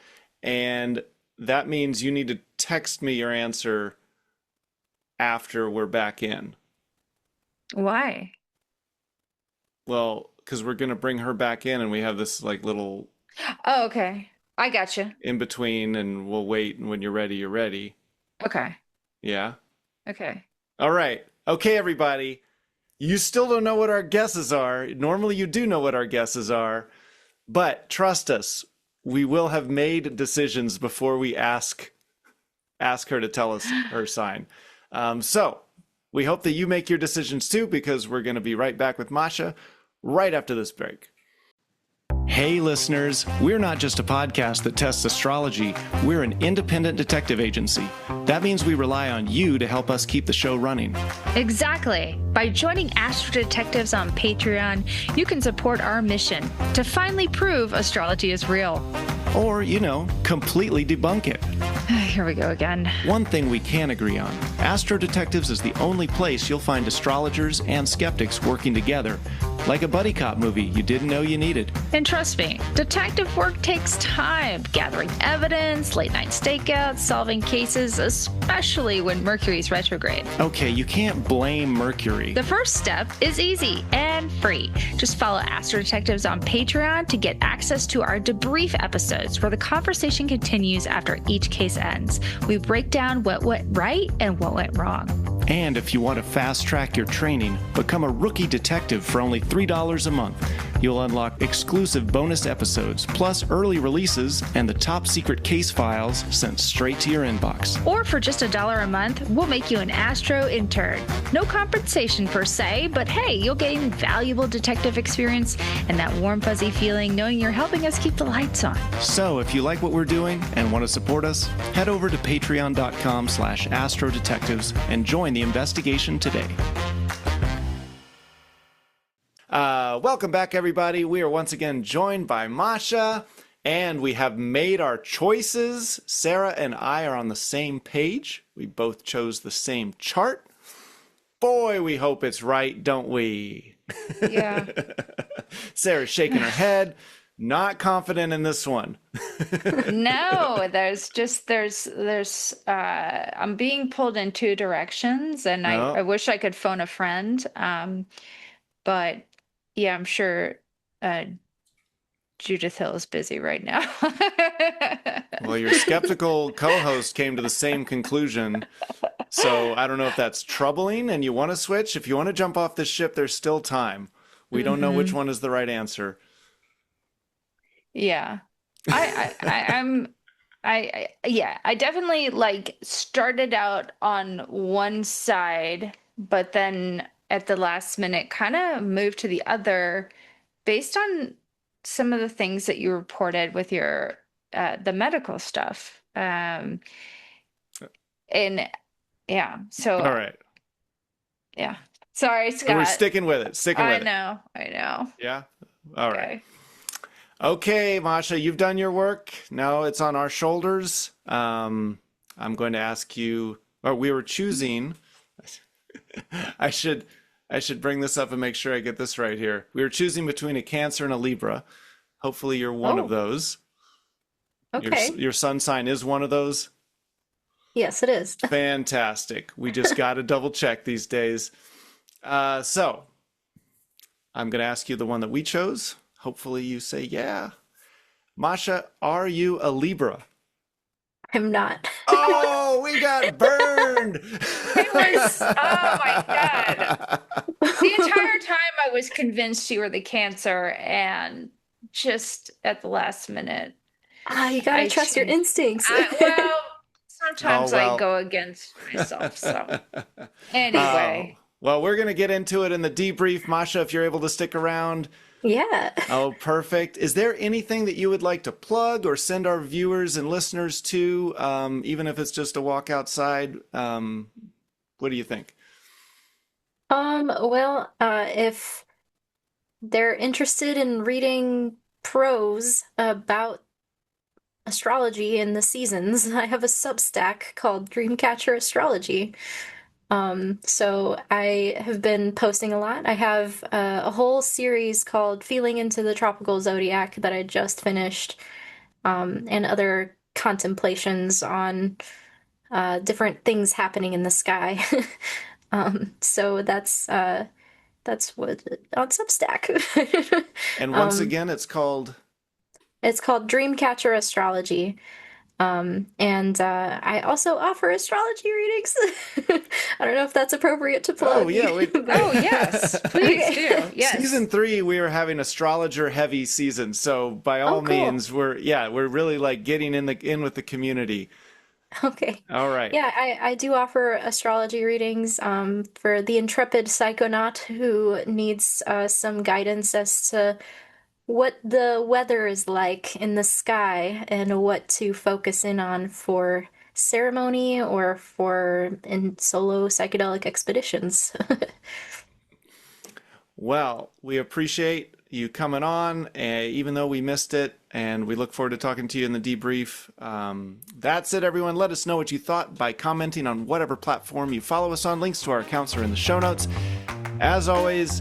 and that means you need to text me your answer after we're back in. Why? Well, because we're gonna bring her back in, and we have this like little Oh, okay. I gotcha. in between, and we'll wait. And when you're ready, you're ready. Okay. Yeah. Okay. All right. Okay, everybody. You still don't know what our guesses are. Normally, you do know what our guesses are, but trust us, we will have made decisions before we ask her to tell us her sign. So we hope that you make your decisions too, because we're going to be right back with Masha right after this break. Hey listeners, we're not just a podcast that tests astrology, we're an independent detective agency. That means we rely on you to help us keep the show running. Exactly. By joining AstroDetectives on Patreon, you can support our mission to finally prove astrology is real. Or, completely debunk it. Here we go again. One thing we can agree on, AstroDetectives is the only place you'll find astrologers and skeptics working together, like a buddy cop movie you didn't know you needed. And trust me, detective work takes time, gathering evidence, late night stakeouts, solving cases, especially when Mercury's retrograde. Okay, you can't blame Mercury. The first step is easy and free. Just follow Astro Detectives on Patreon to get access to our debrief episodes where the conversation continues after each case ends. We break down what went right and what went wrong. And if you want to fast track your training, become a rookie detective for only $3 a month. You'll unlock exclusive bonus episodes, plus early releases and the top secret case files sent straight to your inbox. Or for just $1 a month, we'll make you an Astro intern. No compensation per se, but hey, you'll gain valuable detective experience and that warm fuzzy feeling knowing you're helping us keep the lights on. So if you like what we're doing and want to support us, head over to patreon.com/AstroDetectives and join the investigation today. Welcome back, everybody. We are once again joined by Masha, and we have made our choices. Sarah and I are on the same page. We both chose the same chart. Boy, we hope it's right, don't we? Yeah. Sarah's shaking her head, not confident in this one. No, I'm being pulled in two directions, and Oh. I wish I could phone a friend. But yeah, I'm sure Judith Hill is busy right now. Well, your skeptical co-host came to the same conclusion. So I don't know if that's troubling and you want to switch. If you want to jump off this ship, there's still time. We don't know which one is the right answer. Yeah. I definitely like started out on one side, but then at the last minute kind of moved to the other based on some of the things that you reported with your the medical stuff. And yeah, so All right. yeah. Sorry, So we're Scott. sticking with it. Sticking with I it. know. Yeah? All right. Okay. Okay, Masha, you've done your work. Now it's on our shoulders. I'm going to ask you, or we were choosing, I should bring this up and make sure I get this right here. We were choosing between a Cancer and a Libra. Hopefully you're one of those. Okay. Your sun sign is one of those. Yes, it is. Fantastic. We just got to double check these days. So I'm going to ask you the one that we chose. Hopefully you say yeah. Masha, are you a Libra? I'm not. Oh, we got burned. It was, oh my God. The entire time I was convinced you were the Cancer, and just at the last minute. You gotta I trust your changed- instincts. Well, sometimes Oh, well. I go against myself. So anyway, Well, we're going to get into it in the debrief. Masha, if you're able to stick around. Yeah. Oh, perfect. Is there anything that you would like to plug or send our viewers and listeners to, even if it's just a walk outside? What do you think? Well, if they're interested in reading prose about astrology and the seasons, I have a Substack called Dreamcatcher Astrology. So I have been posting a lot. I have a whole series called Feeling into the Tropical Zodiac that I just finished, and other contemplations on different things happening in the sky. So that's what on Substack. And once again, it's called... It's called Dreamcatcher Astrology. And I also offer astrology readings. I don't know if that's appropriate to plug. Oh, yeah. oh yes, please do. Yes. Season 3, we are having astrologer heavy season. So by all cool. means, we're really like getting in with the community. Okay. All right. Yeah, I do offer astrology readings for the intrepid psychonaut who needs some guidance as to what the weather is like in the sky and what to focus in on for ceremony or for in solo psychedelic expeditions. Well, we appreciate you coming on, even though we missed it, and we look forward to talking to you in the debrief. That's it, everyone. Let us know what you thought by commenting on whatever platform you follow us on. Links to our accounts are in the show notes. As always,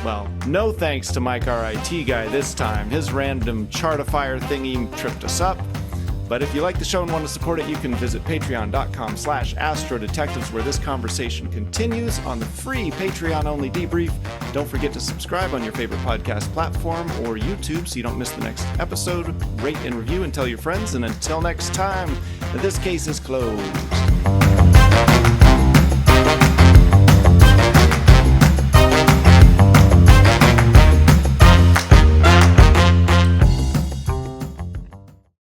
well, no thanks to Mike, our IT guy this time. His random chartifier thingy tripped us up. But if you like the show and want to support it, you can visit patreon.com/AstroDetectives, where this conversation continues on the free Patreon-only debrief. Don't forget to subscribe on your favorite podcast platform or YouTube so you don't miss the next episode. Rate and review and tell your friends. And until next time, this case is closed.